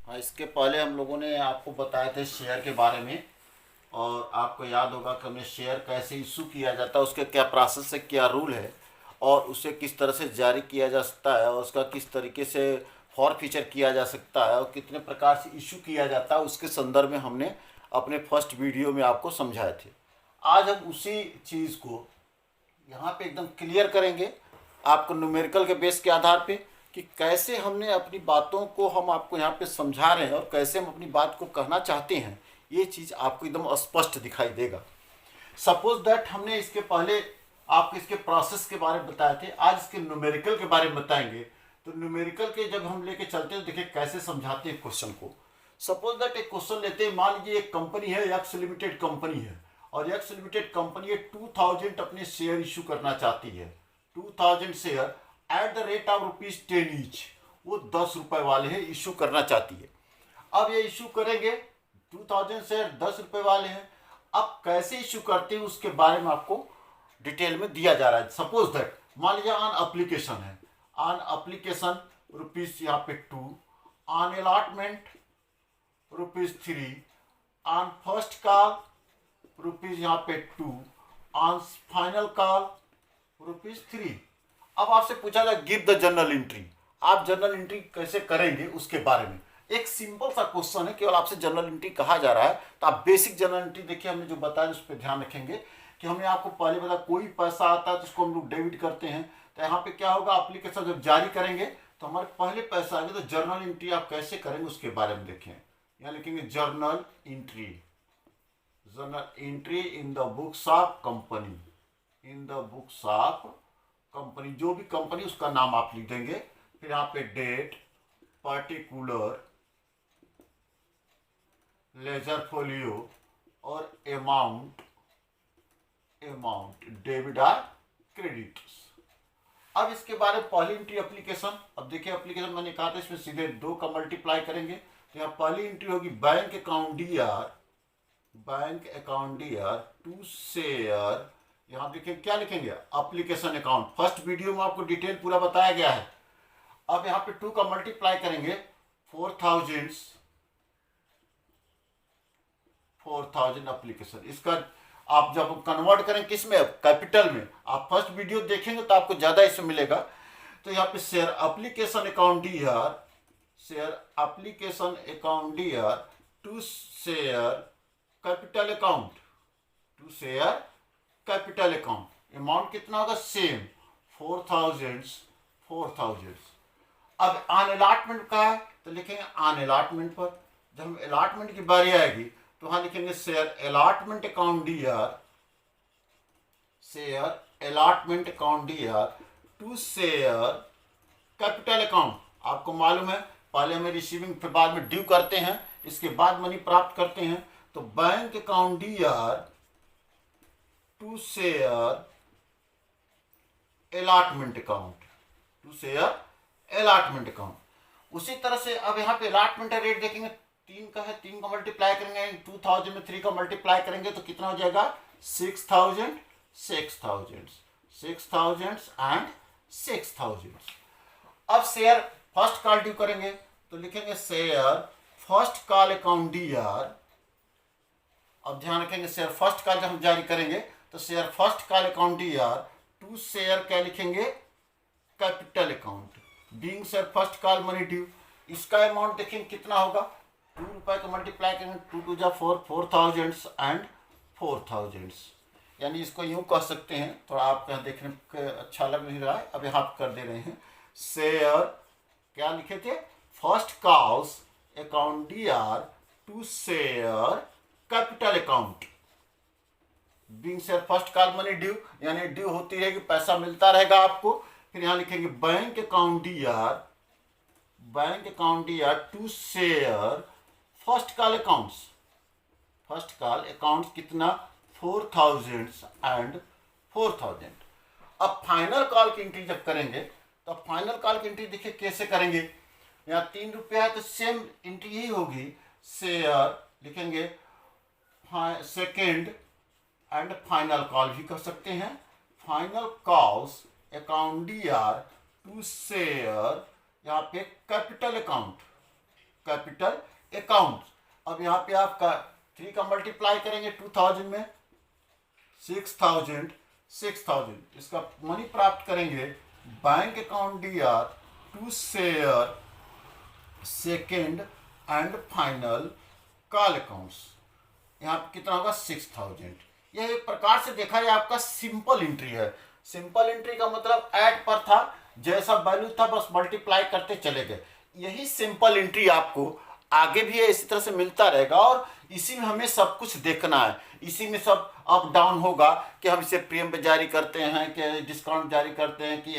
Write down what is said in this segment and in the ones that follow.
हाँ, इसके पहले हम लोगों ने आपको बताए थे शेयर के बारे में। और आपको याद होगा कि हमें शेयर कैसे इशू किया जाता है, उसके क्या प्रोसेस है, क्या रूल है, और उसे किस तरह से जारी किया जा सकता है, और उसका किस तरीके से फॉर फीचर किया जा सकता है, और कितने प्रकार से इशू किया जाता है, उसके संदर्भ में हमने अपने फर्स्ट वीडियो में आपको समझाए थे। आज हम उसी चीज़ को यहाँ पे एकदम क्लियर करेंगे आपको न्यूमेरिकल के बेस के आधार पे, कि कैसे हमने अपनी बातों को हम आपको यहाँ पे समझा रहे हैं और कैसे हम अपनी बात को कहना चाहते हैं। ये चीज़ आपको एकदम स्पष्ट दिखाई देगा। सपोज दैट हमने इसके पहले आपको इसके प्रोसेस के बारे में बताए थे, आज इसके न्यूमेरिकल के बारे में बताएंगे। तो न्यूमेरिकल के जब हम लेके चलते हैं, देखिए कैसे समझाते हैं क्वेश्चन को। सपोज दैट एक क्वेश्चन लेते हैं, मान लीजिए एक कंपनी है, एक्स लिमिटेड कंपनी है, और एक्स लिमिटेड कंपनी 2000 अपने शेयर इशू करना चाहती है। 2000 share at the rate of ₹10 each, वो 10 रुपए वाले हैं, इशू करना चाहती है। अब ये इशू करेंगे, 2000 शेयर 10 रुपए वाले हैं। अब कैसे इशू करते हैं उसके बारे में आपको डिटेल में दिया जा रहा है। सपोज दैट मान लीजिए ऑन एप्लीकेशन है, ऑन एप्लीकेशन रुपीज यहाँ पे 2, on allotment ₹3, on first call rupees यहाँ पे 2, ऑन फाइनल कॉल ₹3। अब आपसे पूछा जाए गिव द जर्नल एंट्री, आप जर्नल एंट्री कैसे करेंगे उसके बारे में। एक सिंपल सा क्वेश्चन है, केवल आपसे जर्नल एंट्री कहा जा रहा है। तो आप बेसिक जर्नल एंट्री देखिए, हमने जो बताया उस पर ध्यान रखेंगे कि हमने आपको पहले बताया कोई पैसा आता है तो उसको हम लोग डेबिट करते हैं। तो यहाँ पे क्या होगा, एप्लीकेशन जब जारी करेंगे तो हमारे पहले पैसा आएगा। तो जर्नल एंट्री आप कैसे करेंगे उसके बारे में देखें। यहाँ लिखेंगे journal entry, journal entry in the books of company, in the books of company, जो भी कंपनी उसका नाम आप लिख देंगे। फिर यहाँ पे डेट, पर्टिकुलर, लेजर फोलियो और अमाउंट, डेबिट और क्रेडिट। अब इसके बारे में पहली एंट्री एप्लीकेशन। अब देखिए एप्लीकेशन मैंने कहा था इसमें सीधे 2 का मल्टीप्लाई करेंगे। तो यहाँ पहली एंट्री होगी bank account DR, bank account DR to share. यहाँ देखिए क्या लिखेंगे, एप्लीकेशन अकाउंट। फर्स्ट वीडियो में आपको डिटेल पूरा बताया गया है। अब यहाँ पे 2 का मल्टीप्लाई करेंगे 4000 एप्लीकेशन। इसका आप जब कन्वर्ट करें किस में, कैपिटल में, आप फर्स्ट वीडियो देखेंगे तो आपको ज्यादा इसमें मिलेगा। तो यहाँ पे share application account DR, share application account DR to share capital account, to share capital account. Amount कितना होगा, सेम 4000। अब ऑन अलॉटमेंट का है तो लिखेंगे ऑन अलॉटमेंट पर। जब हम अलॉटमेंट की बारी आएगी तो वहां लिखेंगे share allotment account DR, share allotment account DR to share capital account. आपको मालूम है पहले हमें रिसीविंग फिर बाद में ड्यू करते हैं, इसके बाद मनी प्राप्त करते हैं। तो bank account DR to share allotment account, to share allotment account. उसी तरह से अब यहाँ पे अलॉटमेंट रेट देखेंगे, 3 का है, 3 का मल्टीप्लाई करेंगे 2000 में 3 का मल्टीप्लाई करेंगे तो कितना हो जाएगा, 6000 एंड 6000। अब शेयर फर्स्ट कॉल ड्यू करेंगे तो लिखेंगे share first call account D R. अब ध्यान रखेंगे शेयर फर्स्ट कॉल जब हम जारी करेंगे तो share first call account DR to share क्या लिखेंगे, capital account, being share first call money due. इसका अमाउंट देखेंगे कितना होगा, 2 रुपए का मल्टीप्लाई करेंगे 2 टू जा 4, 4000 एंड 4000। यानी इसको यूं कह सकते हैं, थोड़ा आप यहाँ देखने को अच्छा लग नहीं रहा है, अब यहाँ कर दे रहे हैं। शेयर क्या लिखे थे, first calls account DR to share capital account, being share first call money due, यानी ड्यू होती रहेगी, पैसा मिलता रहेगा आपको। फिर यहाँ लिखेंगे bank account DR, bank account DR to share first call accounts, first call accounts कितना, 4000 एंड 4000। अब फाइनल कॉल की एंट्री जब करेंगे तो फाइनल कॉल की एंट्री देखिए कैसे करेंगे। यहाँ 3 रुपया है तो सेम एंट्री ही होगी, शेयर लिखेंगे सेकेंड एंड फाइनल कॉल भी कर सकते हैं, final calls account DR to share यहाँ पे कैपिटल अकाउंट, कैपिटल अकाउंट। अब यहाँ पे आपका 3 का मल्टीप्लाई करेंगे 2000 में, 6000, 6000 इसका मनी प्राप्त करेंगे bank account DR to share second and final call accounts. यहाँ पे कितना होगा 6000। यह एक प्रकार से देखा जाए आपका सिंपल एंट्री है। सिंपल एंट्री का मतलब ऐड पर था, जैसा वैल्यू था बस मल्टीप्लाई करते चले गए। यही सिंपल एंट्री आपको आगे भी इसी तरह से मिलता रहेगा और इसी में हमें सब कुछ देखना है। इसी में सब अप डाउन होगा कि हम इसे प्रीमियम पे जारी करते हैं कि डिस्काउंट जारी करते हैं कि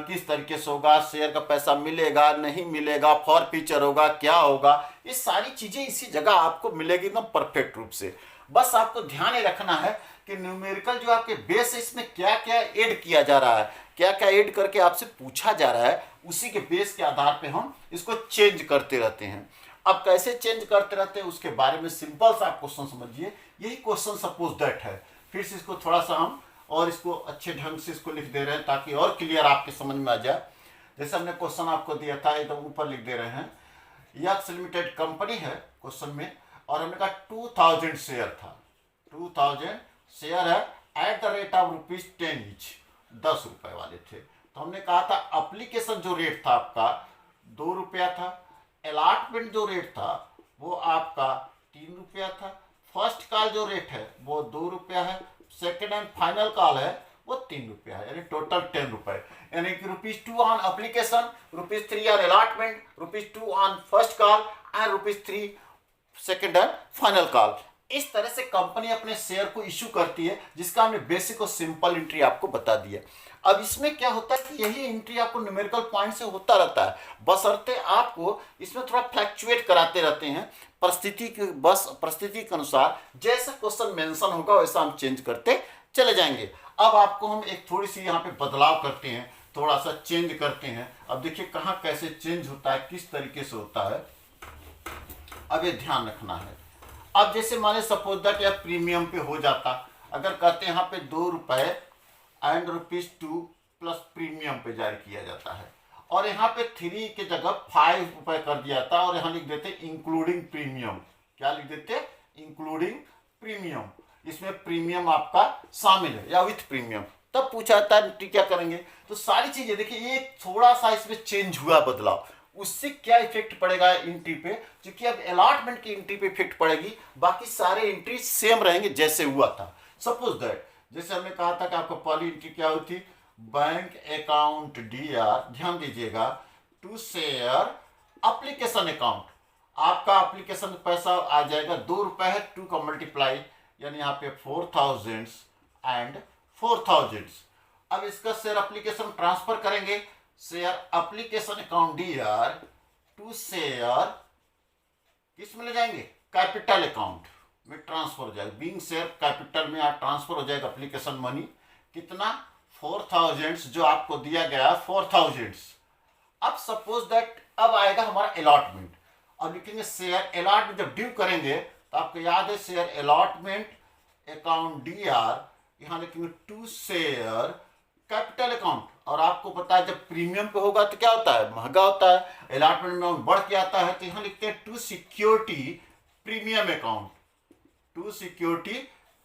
किस तरीके से होगा, शेयर का पैसा मिलेगा नहीं मिलेगा, फॉर फ्यूचर होगा क्या होगा, ये सारी चीज़ें इसी जगह आपको मिलेगी एकदम परफेक्ट रूप से। बस आपको ध्यान ये रखना है कि न्यूमेरिकल जो आपके बेस है इसमें क्या क्या ऐड किया जा रहा है, क्या क्या ऐड करके आपसे पूछा जा रहा है, उसी के बेस के आधार पे हम इसको चेंज करते रहते हैं। अब कैसे चेंज करते रहते हैं उसके बारे में सिंपल सा आप क्वेश्चन समझिए। यही क्वेश्चन सपोज दैट है। फिर से इसको थोड़ा सा हम और इसको अच्छे ढंग से इसको लिख दे रहे हैं ताकि और क्लियर आपके समझ में आ जाए। जैसे हमने क्वेश्चन आपको दिया था एकदम ऊपर लिख दे रहे हैं। यक्स लिमिटेड कंपनी है क्वेश्चन में और हमने कहा 2000 शेयर था, 2000 शेयर है at the rate of ₹10 each, 10 रुपए वाले थे। तो हमने कहा था अप्लीकेशन जो रेट था आपका 2 रुपया था, अलॉटमेंट जो रेट था वो आपका 3 रुपया था, फर्स्ट कॉल जो रेट है वो 2 रुपया है, सेकेंड एंड फाइनल कॉल है वो 3 रुपया है, यानी टोटल 10 रुपए। यानी कि ₹2 on application, ₹3 on allotment, ₹2 on first call and ₹3 second and final call. इस तरह से कंपनी अपने शेयर को इशू करती है, जिसका हमने बेसिक और सिंपल एंट्री आपको बता दिया। अब इसमें क्या होता है कि यही एंट्री आपको न्यूमेरिकल पॉइंट से होता रहता है, बशर्ते आपको इसमें थोड़ा फ्लैक्चुएट कराते रहते हैं परिस्थिति के अनुसार। जैसा क्वेश्चन मेंशन होगा वैसा हम चेंज करते चले जाएंगे। अब आपको हम एक थोड़ी सी यहाँ पे बदलाव करते हैं, थोड़ा सा चेंज करते हैं। अब देखिए कहाँ कैसे चेंज होता है, किस तरीके से होता है, अब ये ध्यान रखना है। अब जैसे माने सपोज दैट या प्रीमियम पे हो जाता, अगर कहते हैं यहाँ पे 2 रुपए एंड ₹2 प्लस प्रीमियम पे जारी किया जाता है और यहाँ पे 3 के जगह 5 रुपए कर दिया था और यहाँ लिख देते इंक्लूडिंग प्रीमियम। क्या लिख देते? Including premium. इसमें प्रीमियम आपका शामिल है या विथ प्रीमियम। तब पूछा था क्या करेंगे, तो सारी चीजें देखिए ये थोड़ा सा इसमें चेंज हुआ बदलाव, उससे क्या इफेक्ट पड़ेगा एंट्री पे, क्योंकि अब अलॉटमेंट की एंट्री पे इफेक्ट पड़ेगी, बाकी सारे एंट्री सेम रहेंगे जैसे हुआ था। सपोज दैट जैसे हमने कहा था कि आपको पहली एंट्री क्या होती, बैंक अकाउंट DR, ध्यान दीजिएगा, टू शेयर एप्लीकेशन अकाउंट। आपका एप्लीकेशन पैसा आ जाएगा 2 रुपए है, 2 का मल्टीप्लाई यानी यहाँ पे 4000 एंड 4000। अब इसका शेयर एप्लीकेशन ट्रांसफर करेंगे, share application account DR to share किस में ले जाएंगे, कैपिटल अकाउंट में ट्रांसफर हो जाएगा। बीइंग शेयर कैपिटल में आप ट्रांसफर हो जाएगा एप्लीकेशन मनी, कितना 4000 जो आपको दिया गया 4000। अब सपोज दैट अब आएगा हमारा अलॉटमेंट। अब लिखेंगे शेयर अलॉटमेंट, जब ड्यू करेंगे तो आपको याद है शेयर अलॉटमेंट अकाउंट DR, यहाँ लिखेंगे टू शेयर कैपिटल अकाउंट। और आपको पता है जब प्रीमियम पे होगा तो क्या होता है, महंगा होता है, अलॉटमेंट में बढ़ के आता है, तो यहाँ लिखते हैं to security premium account, to security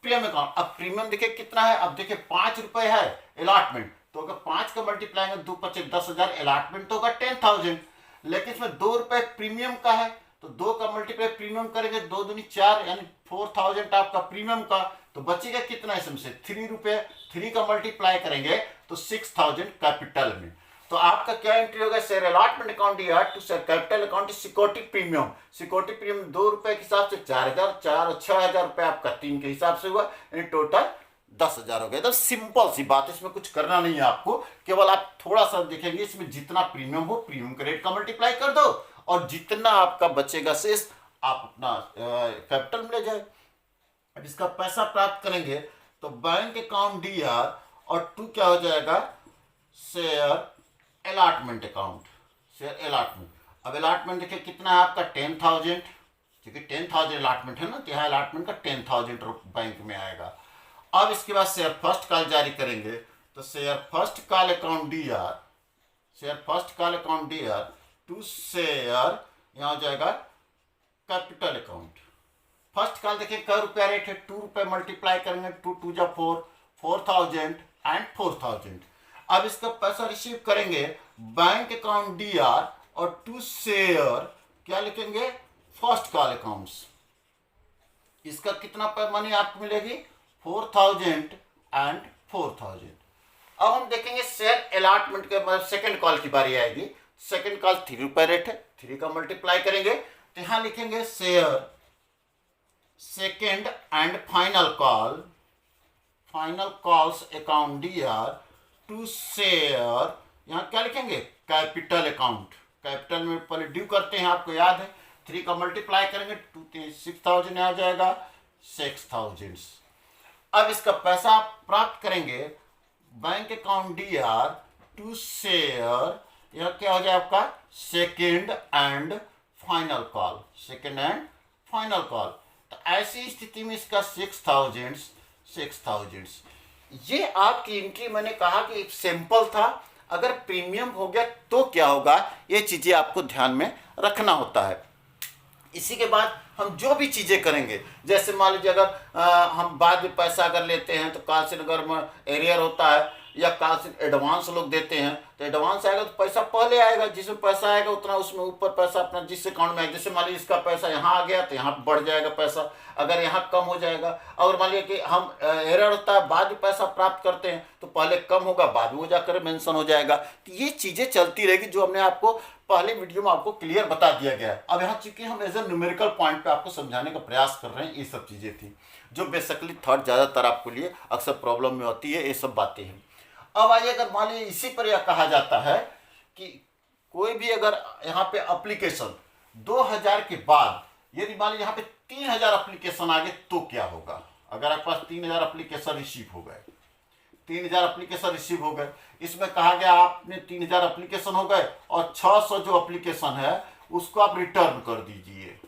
premium account. अब प्रीमियम देखिए कितना है, अब देखिए 5 रुपए है अलॉटमेंट, तो अगर 5 का मल्टीप्लाई 2 5 10,000, अलॉटमेंट तो होगा 10,000, लेकिन इसमें 2 रुपए प्रीमियम का है, तो 2 का मल्टीप्लाई प्रीमियम करेंगे 2 दूनी 4 यानी 4000 आपका प्रीमियम का, तो बचेगा कितना इसमें से 3 रुपए, 3 का मल्टीप्लाई करेंगे तो 6000 कैपिटल में। तो आपका क्या एंट्री होगा, share allotment account DR to share capital account security premium. Security premium 2 रुपए के हिसाब से 4000, 4 और 6000 रुपए आपका 3 के हिसाब से हुआ, यानी टोटल 10,000 हो गया। तो सिंपल सी बात, इसमें कुछ करना नहीं है आपको, केवल आप थोड़ा सा देखेंगे इसमें जितना प्रीमियम हो प्रीमियम का रेट का मल्टीप्लाई कर दो और जितना आपका बचेगा शेष आप अपना कैपिटल में ले जाए। अब इसका पैसा प्राप्त करेंगे तो बैंक अकाउंट DR और 2 क्या हो जाएगा, share allotment account, share allotment. अब अलॉटमेंट देखिए कितना है आपका 10,000, क्योंकि 10,000 अलॉटमेंट है ना, तो यहाँ अलॉटमेंट का 10,000 बैंक में आएगा। अब इसके बाद शेयर फर्स्ट कॉल जारी करेंगे, तो share first call account DR, share first call account DR to share यहाँ हो जाएगा कैपिटल अकाउंट। फर्स्ट कॉल देखिए कै रुपया रेट है, 2 रुपये मल्टीप्लाई करेंगे, 2 2 जा 4, 4000 एंड 4000। अब इसका पैसा रिसीव करेंगे बैंक अकाउंट DR और टू शेयर क्या लिखेंगे फर्स्ट कॉल अकाउंट्स। इसका कितना मनी आपको मिलेगी 4000 एंड 4000। अब हम देखेंगे शेयर अलॉटमेंट के मतलब सेकंड कॉल की बारी आएगी। सेकंड कॉल 3 रुपये रेट है, 3 का मल्टीप्लाई करेंगे तो यहां लिखेंगे share second and final call, final calls account DR to share, यहां क्या लिखेंगे कैपिटल अकाउंट। कैपिटल में पहले ड्यू करते हैं, आपको याद है 3 का मल्टीप्लाई करेंगे 2 6000 आ जाएगा 6000। अब इसका पैसा आप प्राप्त करेंगे bank account DR to share, यह क्या हो जाए आपका second and final call, second and final call. तो ऐसी स्थिति में इसका 6000। ये आपकी एंट्री मैंने कहा कि एक सिंपल था, अगर प्रीमियम हो गया तो क्या होगा, ये चीजें आपको ध्यान में रखना होता है। इसी के बाद हम जो भी चीजें करेंगे, जैसे मान लीजिए अगर हम बाद में पैसा अगर लेते हैं तो काल से अगर एरियर होता है या काल से एडवांस लोग देते हैं तो एडवांस आएगा तो पैसा पहले आएगा, जिसमें पैसा आएगा उतना उसमें ऊपर पैसा अपना जिस अकाउंट में आएगा। जैसे मान लीजिए इसका पैसा यहाँ आ गया तो यहाँ बढ़ जाएगा पैसा, अगर यहाँ कम हो जाएगा। अगर मान लीजिए कि हम एरर होता है बाद में पैसा प्राप्त करते हैं तो पहले कम होगा बाद में वो जाकर मेंशन हो जाएगा। तो ये चीजें चलती रहेगी जो हमने आपको पहले वीडियो में आपको क्लियर बता दिया गया है। अब यहाँ चूंकि हम एज ए न्यूमेरिकल पॉइंट पे आपको समझाने का प्रयास कर रहे हैं, ये सब चीजें थी जो बेसिकली थर्ड ज्यादातर आपको लिए अक्सर प्रॉब्लम में होती है, ये सब बातें हैं। अब आइए अगर मान लीजिए इसी पर यह कहा जाता है कि कोई भी अगर यहाँ पे एप्लीकेशन 2000 के बाद यदि मान लीजिए यहाँ पे 3000 एप्लीकेशन आ गए तो क्या होगा। अगर आपके पास 3000 एप्लीकेशन रिसीव हो गए, 3000 एप्लीकेशन रिसीव हो गए, इसमें कहा गया आपने 3000 एप्लीकेशन हो गए और 600 जो एप्लीकेशन है उसको आप रिटर्न कर दीजिए।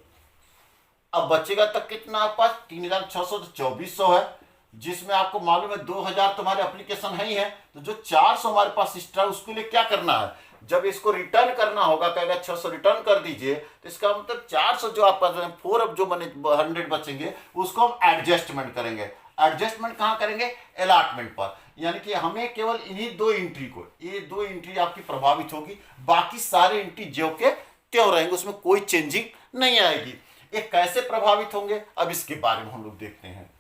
अब बचेगा तक कितना आपके पास 3600 तो 2400 है, जिसमें आपको मालूम है 2000 तुम्हारे एप्लीकेशन है ही है, तो जो 400 हमारे पास एक्स्ट्रा उसके लिए क्या करना है, जब इसको रिटर्न करना होगा कहेगा 600 रिटर्न कर दीजिए, तो इसका मतलब 400 जो आपका 4 अब जो बने 100 बचेंगे उसको हम एडजस्टमेंट करेंगे। एडजस्टमेंट कहाँ करेंगे अलॉटमेंट पर, यानी कि हमें केवल इन्हीं 2 एंट्री को, ये 2 एंट्री आपकी प्रभावित होगी, बाकी सारे एंट्री जो के त्यों रहेंगे, उसमें कोई चेंजिंग नहीं आएगी। ये कैसे प्रभावित होंगे अब इसके बारे में हम लोग देखते हैं,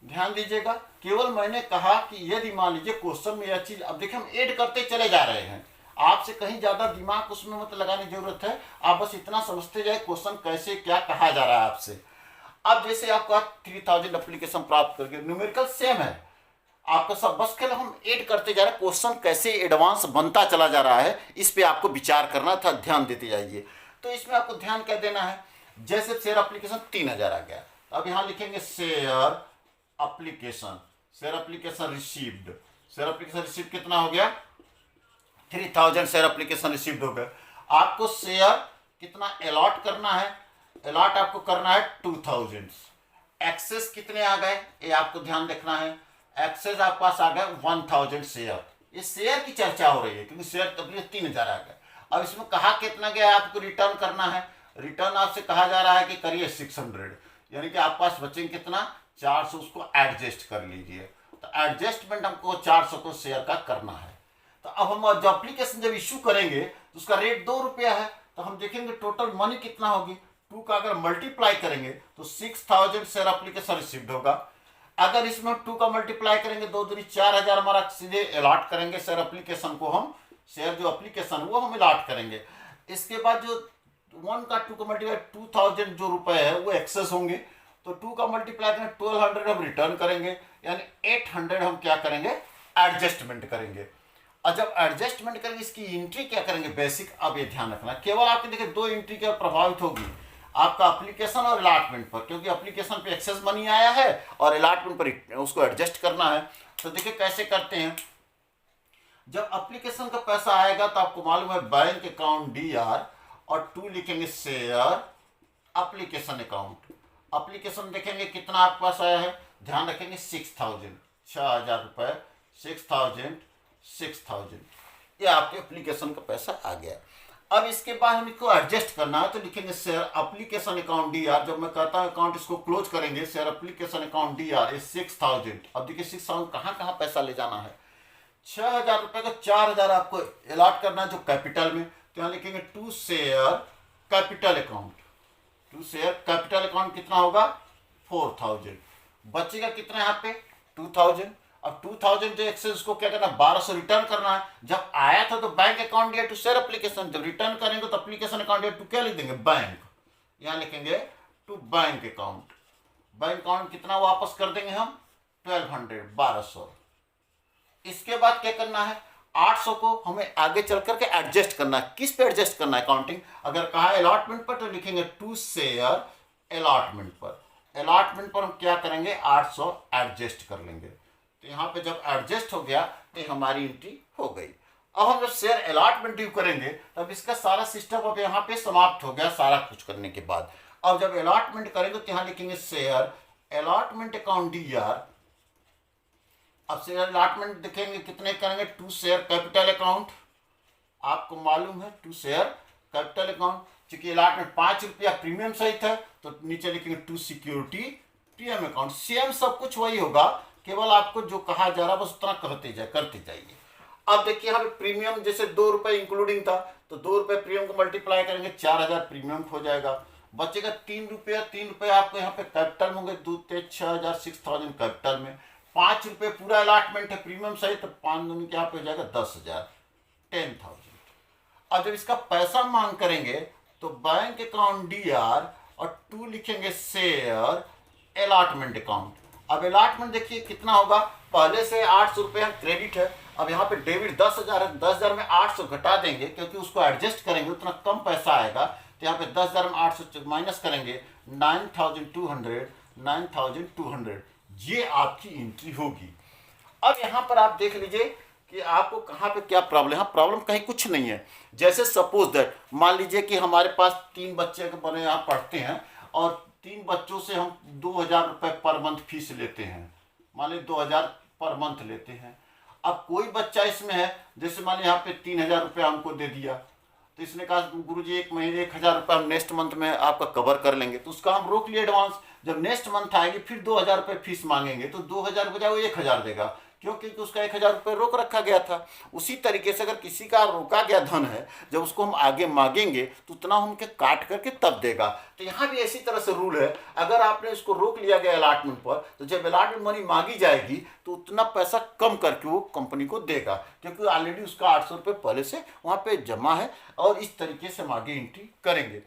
ध्यान दीजिएगा। केवल मैंने कहा कि यदि मान लीजिए क्वेश्चन में यह चीज, अब देखिए हम ऐड करते चले जा रहे हैं, आपसे कहीं ज्यादा दिमाग उसमें मत लगाने की जरूरत है, आप बस इतना समझते जाए क्वेश्चन कैसे क्या कहा जा रहा है आपसे। अब जैसे आपका 3000 एप्लीकेशन प्राप्त करके न्यूमेरिकल सेम है आपका सब, बस केवल हम ऐड करते जा रहे हैं, क्वेश्चन कैसे एडवांस बनता चला जा रहा है इस पे आपको विचार करना था, ध्यान देते जाइए। तो इसमें आपको ध्यान क्या देना है, जैसे शेयर एप्लीकेशन 3000 आ गया, अब यहां लिखेंगे share application, share application received, share application receive कितना हो गया 3000 शेयर एप्लीकेशन रिसीव्ड हो गया। आपको शेयर कितना अलॉट करना है, अलॉट आपको करना है 2000। एक्सेस कितने आ गए ये आपको ध्यान रखना है, एक्सेस आपके पास आ गए 1000 शेयर। ये शेयर की चर्चा हो रही है क्योंकि शेयर तब 3000 आ गए। अब इसमें कहा कितना गया आपको रिटर्न करना है, रिटर्न आपसे कहा जा रहा है कि करिए 600, यानी कि आपके पास बचेंगे कितना 400, उसको एडजस्ट कर लीजिए। तो एडजस्टमेंट हमको 400 को शेयर का करना है। तो अब हम जब एप्लीकेशन जब इशू करेंगे तो उसका रेट 2 रुपया है, तो हम देखेंगे टोटल मनी कितना होगी, 2 का अगर मल्टीप्लाई करेंगे तो 6000 शेयर एप्लीकेशन रिसीव्ड होगा। अगर इसमें 2 का मल्टीप्लाई करेंगे 2 दूनी 4000 हमारा सीधे अलॉट करेंगे शेयर एप्लीकेशन को, हम शेयर जो एप्लीकेशन वो हम अलॉट करेंगे। इसके बाद जो 1 का 2 का मल्टीप्लाई 2000 जो रुपए है वो एक्सेस होंगे, तो 2 का मल्टीप्लाई करेंगे 1200 हम रिटर्न करेंगे, यानी 800 हम क्या करेंगे एडजस्टमेंट करेंगे। और जब एडजस्टमेंट करेंगे इसकी एंट्री क्या करेंगे बेसिक, अब ये ध्यान रखना केवल आपके देखिए 2 एंट्री क्या प्रभावित होगी आपका एप्लीकेशन और अलॉटमेंट पर, क्योंकि एप्लीकेशन पे एक्सेस मनी आया है और अलॉटमेंट पर उसको एडजस्ट करना है। तो देखिए कैसे करते हैं, जब एप्लीकेशन का पैसा आएगा तो आपको मालूम है बैंक अकाउंट DR और 2 लिखेंगे शेयर एप्लीकेशन अकाउंट। एप्लीकेशन देखेंगे कितना आपके पास आया है, ध्यान रखेंगे 6000, 6000 रुपए 6000, ये आपके एप्लीकेशन का पैसा आ गया। अब इसके बाद हम इसको एडजस्ट करना है, तो लिखेंगे share application account D are. जब मैं कहता हूँ अकाउंट इसको क्लोज करेंगे, share application account D are is 6000। अब देखिए 6000 कहाँ पैसा ले जाना है, 6000 रुपये का 4000 आपको अलॉट करना है जो कैपिटल में, तो यहाँ लिखेंगे to share capital account. To share capital account कितना होगा 4000, बचेगा कितना यहाँ पे 2000। अब 2000 जो एक्सेस को क्या करना, 1200 रिटर्न करना है। जब आया था तो बैंक अकाउंट दिया टू शेयर एप्लीकेशन, जब रिटर्न करेंगे तो एप्लीकेशन अकाउंट दिया टू क्या लिख देंगे बैंक, यहाँ लिखेंगे to bank account. Bank account कितना वापस कर देंगे हम 1200। इसके बाद क्या करना है, 800 को हमें आगे चल करके एडजस्ट करना है। किस पे एडजस्ट करना है अकाउंटिंग, अगर कहा अलॉटमेंट पर तो लिखेंगे टू शेयर अलॉटमेंट पर। अलॉटमेंट पर हम क्या करेंगे 800 एडजस्ट कर लेंगे, तो यहाँ पे जब एडजस्ट हो गया तो हमारी एंट्री हो गई। अब हम जब शेयर अलॉटमेंट ड्यू करेंगे तब इसका सारा सिस्टम अब यहाँ पे समाप्त हो गया सारा कुछ करने के बाद। अब जब अलॉटमेंट करेंगे तो यहाँ लिखेंगे share allotment account D R. अब शेयर अलॉटमेंट देखेंगे कितने करेंगे, टू शेयर कैपिटल अकाउंट, आपको मालूम है टू शेयर कैपिटल अकाउंट। चूंकि अलॉटमेंट 5 रुपया प्रीमियम सहित है तो नीचे लिखेंगे to security premium account. Same सब कुछ वही होगा, केवल आपको जो कहा जा रहा है बस उतना करते जाइए। अब देखिए यहाँ पे प्रीमियम जैसे 2 रुपये इंक्लूडिंग था, तो 2 रुपये प्रीमियम को मल्टीप्लाई करेंगे 4000 प्रीमियम हो जाएगा, बचेगा 3 रुपया। 3 रुपये आपको यहाँ पे कैपिटल में होंगे, 2 ते 6000, 6000 कैपिटल में, 5 रुपये पूरा अलॉटमेंट है प्रीमियम सहित, तो 5 दूनी यहाँ पे हो जाएगा 10,000, 10,000। अब जब इसका पैसा मांग करेंगे तो बैंक अकाउंट डी आर और 2 लिखेंगे शेयर अलॉटमेंट अकाउंट। अब अलॉटमेंट देखिए कितना होगा, पहले से 800 रुपये क्रेडिट है, अब यहाँ पे डेबिट 10,000 है, 10,000 में 800 घटा देंगे क्योंकि उसको एडजस्ट करेंगे उतना कम पैसा आएगा, तो यहाँ पे 10,000 में 800 माइनस करेंगे 9,200, ये आपकी एंट्री होगी। अब यहाँ पर आप देख लीजिए कि आपको कहाँ पे क्या प्रॉब्लम है। प्रॉब्लम कहीं कुछ नहीं है। जैसे सपोज दैट मान लीजिए कि हमारे पास 3 बच्चे के बने यहाँ पढ़ते हैं और 3 बच्चों से हम 2,000 रुपये पर मंथ फीस लेते हैं, मान लीजिए 2,000 पर मंथ लेते हैं। अब कोई बच्चा इसमें है जैसे मान लीजिए यहाँ पे 3,000 रुपये हमको दे दिया, तो इसने कहा गुरुजी 1 महीने 1,000 रुपये हम नेक्स्ट मंथ में आपका कवर कर लेंगे, तो उसका हम रोक लिए एडवांस। जब नेक्स्ट मंथ आएगी फिर 2,000 रुपये फीस मांगेंगे तो 2,000 बजाय वो 1,000 देगा, क्योंकि उसका 1,000 रुपये रोक रखा गया था। उसी तरीके से अगर किसी का रोका गया धन है, जब उसको हम आगे मांगेंगे तो उतना उनके काट करके तब देगा। तो यहाँ भी इसी तरह से रूल है, अगर आपने इसको रोक लिया गया अलॉटमेंट पर, तो जब अलॉटमेंट मनी मांगी जाएगी तो उतना पैसा कम करके वो कंपनी को देगा, क्योंकि ऑलरेडी उसका 800 रुपये पहले से वहाँ पे जमा है। और इस तरीके से हम आगे एंट्री करेंगे।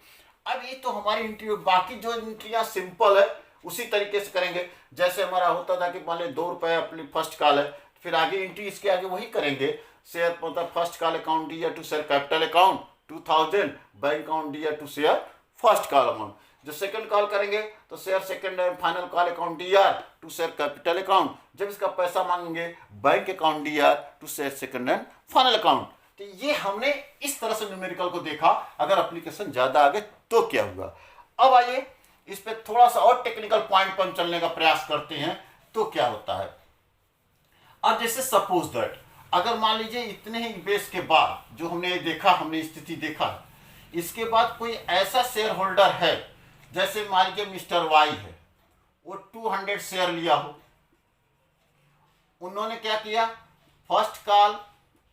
अब ये तो हमारी एंट्री, बाकी जो एंट्रियाँ सिंपल है उसी तरीके से करेंगे। जैसे हमारा होता था कि मान लीजिए 2 रुपये अपनी फर्स्ट कॉल है, फिर आगे एंट्री इसके आगे वही करेंगे। शेयर मतलब first call account D to share capital account 2000, bank account D to share first call amount. जो सेकंड कॉल करेंगे तो share second and final call account D to share capital account. जब इसका पैसा मांगेंगे bank account D to share second and final account. तो ये हमने इस तरह से न्यूमेरिकल को देखा। अगर एप्लीकेशन ज्यादा आगे तो क्या हुआ। अब आइए इस पे थोड़ा सा और टेक्निकल पॉइंट पर हम चलने का प्रयास करते हैं तो क्या होता है। अब जैसे सपोज दैट अगर मान लीजिए इतने ही बेस के बाद जो हमने देखा, हमने स्थिति देखा, इसके बाद कोई ऐसा शेयर होल्डर है, जैसे मान लीजिए मिस्टर वाई है, वो 200 शेयर लिया हो, उन्होंने क्या किया, फर्स्ट कॉल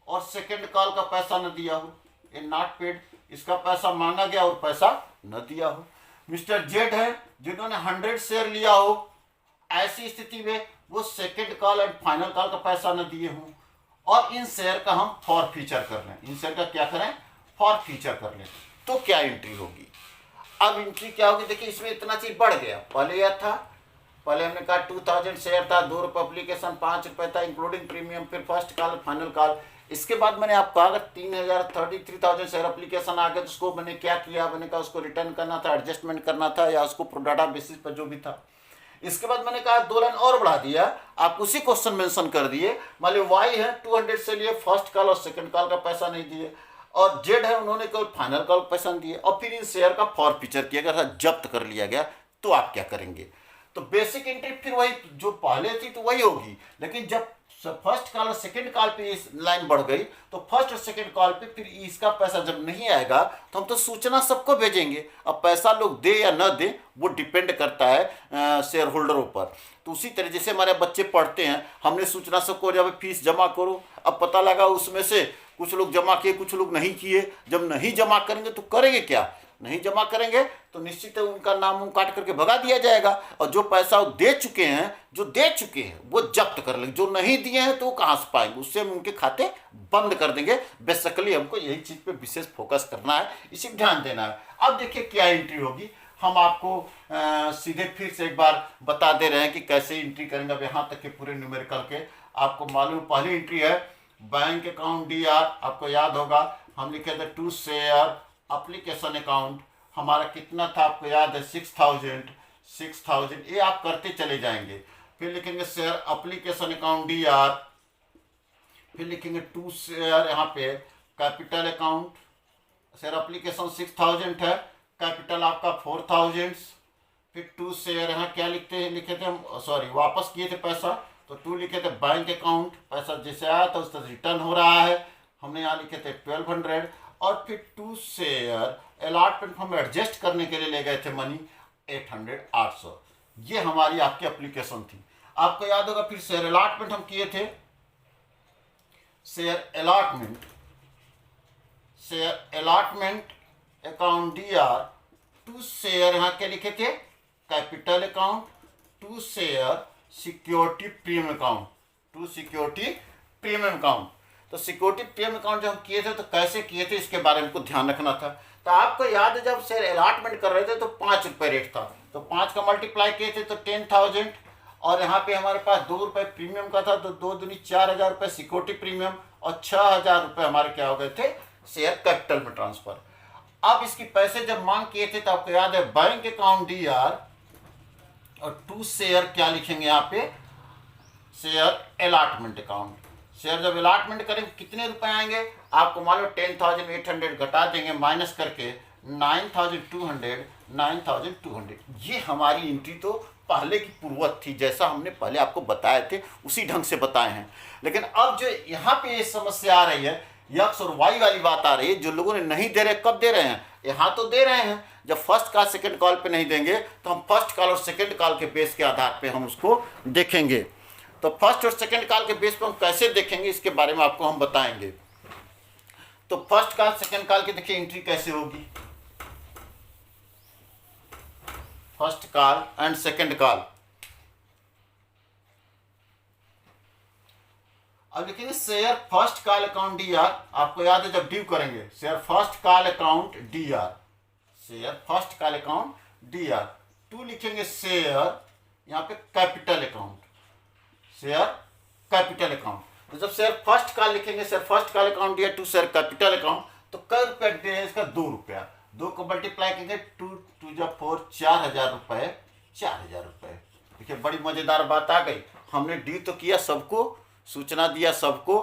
और सेकंड कॉल का पैसा न दिया हो, ये नॉट पेड, इसका पैसा मांगा गया और पैसा न दिया हो। मिस्टर जेड है जिन्होंने 100 शेयर लिया हो, ऐसी स्थिति में वो second call and final call का पैसा न दिए हों, और इन शेयर का हम फॉर फीचर कर लें, इन शेयर का क्या करें, फॉर फीचर कर लें, तो क्या एंट्री होगी। अब एंट्री क्या होगी, देखिए इसमें इतना चीज बढ़ गया। पहले यह था, पहले हमने कहा 2000 शेयर था, 2 रुपये एप्लीकेशन, 5 रुपये था इंक्लूडिंग प्रीमियम, फिर फर्स्ट कॉल फाइनल कॉल। इसके बाद मैंने आपको कहा अगर 33,000 शेयर एप्लीकेशन आ गए तो उसको मैंने क्या किया, मैंने कहा उसको रिटर्न करना था, एडजस्टमेंट करना था, या उसको प्रोडाटा बेसिस पर जो भी था। इसके बाद मैंने कहा 2 लाइन और बढ़ा दिया, आप उसी क्वेश्चन मेंशन कर दिए, मान लो वाई है 200 से लिए, फर्स्ट कॉल और सेकंड कॉल का पैसा नहीं दिए, और जेड है उन्होंने केवल फाइनल कॉल पैसा नहीं दिए, और फिर इन शेयर का फॉर फीचर किया गया, जब्त कर लिया गया, तो आप क्या करेंगे। तो बेसिक एंट्री फिर वही जो पहले थी तो वही होगी, लेकिन जब फर्स्ट कॉल और सेकंड कॉल पे इस लाइन बढ़ गई तो फर्स्ट और सेकंड कॉल पे फिर इसका पैसा जब नहीं आएगा तो हम तो सूचना सबको भेजेंगे। अब पैसा लोग दे या न दे वो डिपेंड करता है शेयर होल्डरों पर। तो उसी तरह जैसे हमारे बच्चे पढ़ते हैं, हमने सूचना सबको जब फीस जमा करो, अब पता लगा उसमें से कुछ लोग जमा किए कुछ लोग नहीं किए। जब नहीं जमा करेंगे तो करेंगे क्या, नहीं जमा करेंगे तो निश्चित है उनका नाम उन काट करके भगा दिया जाएगा। और जो पैसा वो दे चुके हैं, जो दे चुके हैं वो जब्त कर लेंगे, जो नहीं दिए हैं तो वो कहाँ से पाएंगे, उससे हम उनके खाते बंद कर देंगे। बेसिकली हमको यही चीज़ पे विशेष फोकस करना है, इसी पर ध्यान देना है। अब देखिए क्या एंट्री होगी, हम आपको सीधे फिर से एक बार बता दे रहे हैं कि कैसे एंट्री करेंगे। अब यहाँ तक के पूरे न्यूमेरिकल के आपको मालूम। पहली एंट्री है बैंक अकाउंट DR, आपको याद होगा हम लिखे थे टू शेयर एप्लीकेशन अकाउंट, हमारा कितना था आपको याद है 6000। ये आप करते चले जाएंगे। फिर लिखेंगे शेयर एप्लीकेशन अकाउंट DR, फिर लिखेंगे टू शेयर यहाँ पे कैपिटल अकाउंट, शेयर एप्लीकेशन 6000 है, कैपिटल आपका 4000। फिर टू शेयर यहाँ क्या लिखे थे हम, सॉरी वापस किए थे पैसा तो टू लिखे थे बैंक अकाउंट, पैसा जैसे आया था उस तरह रिटर्न हो रहा है, हमने यहाँ लिखे थे 1200। और फिर टू शेयर अलॉटमेंट हम एडजस्ट करने के लिए ले गए थे मनी 800। ये हमारी आपकी एप्लीकेशन थी। आपको याद होगा फिर शेयर अलॉटमेंट हम किए थे, share allotment account DR, to share यहाँ के लिखे थे capital account, to share security premium account, to security premium account. तो सिक्योरिटी प्रीमियम अकाउंट जब हम किए थे तो कैसे किए थे इसके बारे में कुछ ध्यान रखना था। तो आपको याद है जब शेयर अलॉटमेंट कर रहे थे तो 5 रुपये रेट था, तो 5 का मल्टीप्लाई किए थे तो 10,000, और यहाँ पे हमारे पास 2 रुपये प्रीमियम का था तो 2 दूनी 4000 रुपये सिक्योरिटी प्रीमियम, और 6000 रुपये हमारे क्या हो गए थे शेयर कैपिटल में ट्रांसफर। अब इसकी पैसे जब मांग किए थे तो आपको याद है बैंक अकाउंट DR और टू शेयर क्या लिखेंगे यहाँ पे शेयर अलॉटमेंट अकाउंट। शेयर जब अलॉटमेंट करेंगे कितने रुपए आएंगे आपको मालूम, 10,800 घटा देंगे माइनस करके 9,200। ये हमारी एंट्री तो पहले की पूर्वत थी, जैसा हमने पहले आपको बताए थे उसी ढंग से बताए हैं। लेकिन अब जो यहाँ पे ये समस्या आ रही है, यक्स और वाई वाली बात आ रही है, जो लोगों ने नहीं दे रहे कब दे रहे हैं, यहाँ तो दे रहे हैं। जब फर्स्ट कॉल सेकंड कॉल पे नहीं देंगे तो हम फर्स्ट कॉल और सेकंड कॉल के बेस के आधार पे हम उसको देखेंगे। तो फर्स्ट और सेकंड कॉल के बेस पर हम कैसे देखेंगे इसके बारे में आपको हम बताएंगे। तो फर्स्ट कॉल सेकंड कॉल की देखिए एंट्री कैसे होगी, first call and second call. अब लिखेंगे share first call account DR, आपको याद है जब ड्यू करेंगे share first call account DR, share first call account DR। To लिखेंगे शेयर यहाँ पे capital account, share capital account. तो जब शेयर फर्स्ट कॉल लिखेंगे share first call account DR to share capital account, तो कै रुपया दे है इसका 2 रुपया, 2 को मल्टीप्लाई करेंगे 2 2 जा 4 4000 रुपये, 4000 रुपये। देखिए बड़ी मजेदार बात आ गई, हमने ड्यू तो किया सबको, सूचना दिया सबको।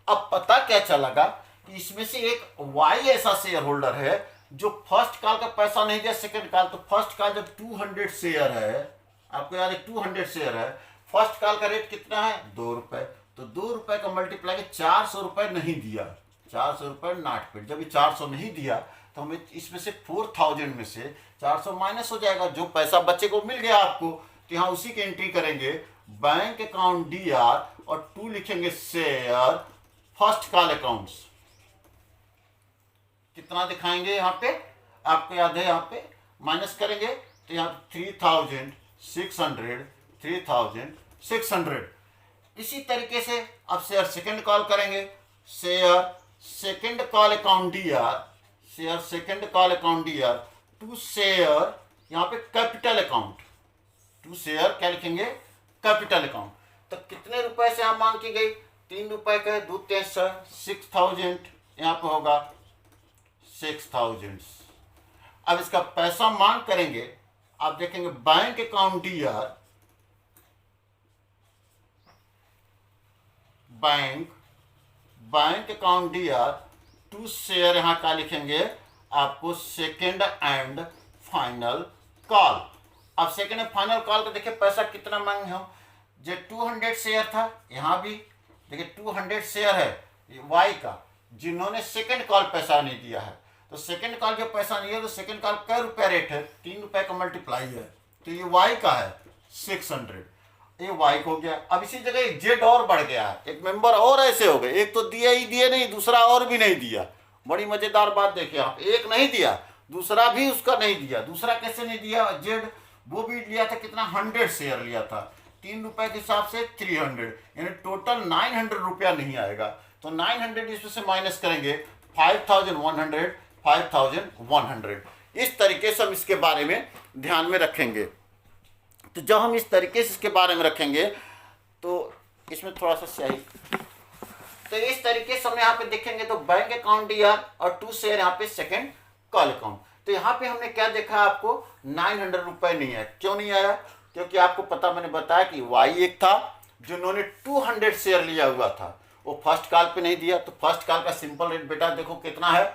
अब पता क्या चलेगा कि इसमें से एक वाई ऐसा शेयर होल्डर है जो फर्स्ट कॉल का पैसा नहीं दिया सेकंड कॉल। तो फर्स्ट कॉल जब 200 शेयर है, आपको याद है 200 शेयर है, फर्स्ट कॉल का रेट कितना है 2 रुपये, तो 2 रुपये का मल्टीप्लाई के 400 रुपये नहीं दिया, 400 रुपये नॉट पेड। जब ये 400 नहीं दिया तो हमें इसमें से 4000 में से 400 माइनस हो जाएगा, जो पैसा बच्चे को मिल गया आपको, तो यहाँ उसी की एंट्री करेंगे बैंक अकाउंट DR और टू लिखेंगे शेयर फर्स्ट कॉल अकाउंट्स। कितना दिखाएंगे यहाँ पे आपको याद है, यहाँ पे माइनस करेंगे तो यहाँ 3600। इसी तरीके से अब शेयर सेकंड कॉल करेंगे, share second call account DR, share second call account DR to share यहाँ पे कैपिटल अकाउंट, टू शेयर क्या लिखेंगे कैपिटल अकाउंट। तो कितने रुपए से यहाँ मांग की गई 3 रुपए का, 2 3 6000, यहाँ पे होगा 6000। अब इसका पैसा मांग करेंगे, आप देखेंगे bank account DR, bank account DR to share यहाँ का लिखेंगे आपको सेकेंड एंड फाइनल कॉल। अब सेकेंड एंड फाइनल कॉल का देखिए पैसा कितना मांगे हम, जो 200 शेयर था यहाँ भी देखिए 200 शेयर है वाई का, जिन्होंने सेकंड कॉल पैसा नहीं दिया है। तो सेकंड कॉल जब पैसा नहीं है तो सेकंड कॉल कै रुपया रेट है, 3 रुपये का मल्टीप्लाई है, तो ये वाई का है 600, ये वाई को हो गया। अब इसी जगह एक जेड और बढ़ गया है, एक मेंबर और ऐसे हो गए, एक तो दिया ही दिए नहीं, दूसरा और भी नहीं दिया। बड़ी मजेदार बात देखिए आप, एक नहीं दिया, दूसरा भी उसका नहीं दिया। दूसरा कैसे नहीं दिया जेड, वो भी लिया था कितना, 100 शेयर लिया था, 3 रुपए के हिसाब से 300, यानी टोटल 900 रुपया नहीं आएगा। तो 900 इसमें से माइनस करेंगे 5100, 5100, इस तरीके से हम इसके बारे में ध्यान में रखेंगे। तो जब हम इस तरीके से इसके बारे में रखेंगे तो इसमें थोड़ा सा स्याही, तो इस तरीके से हम यहाँ पे देखेंगे तो बैंक अकाउंट डीआर और 2 शेयर यहाँ पे सेकंड कॉल अकाउंट। तो यहाँ पे हमने क्या देखा, आपको 900 रुपये नहीं है। क्यों नहीं आया, क्योंकि आपको पता, मैंने बताया कि वाई एक था जिन्होंने 200 शेयर लिया हुआ था, वो फर्स्ट कॉल पे नहीं दिया। तो फर्स्ट कॉल का सिंपल रेट बेटा देखो कितना है,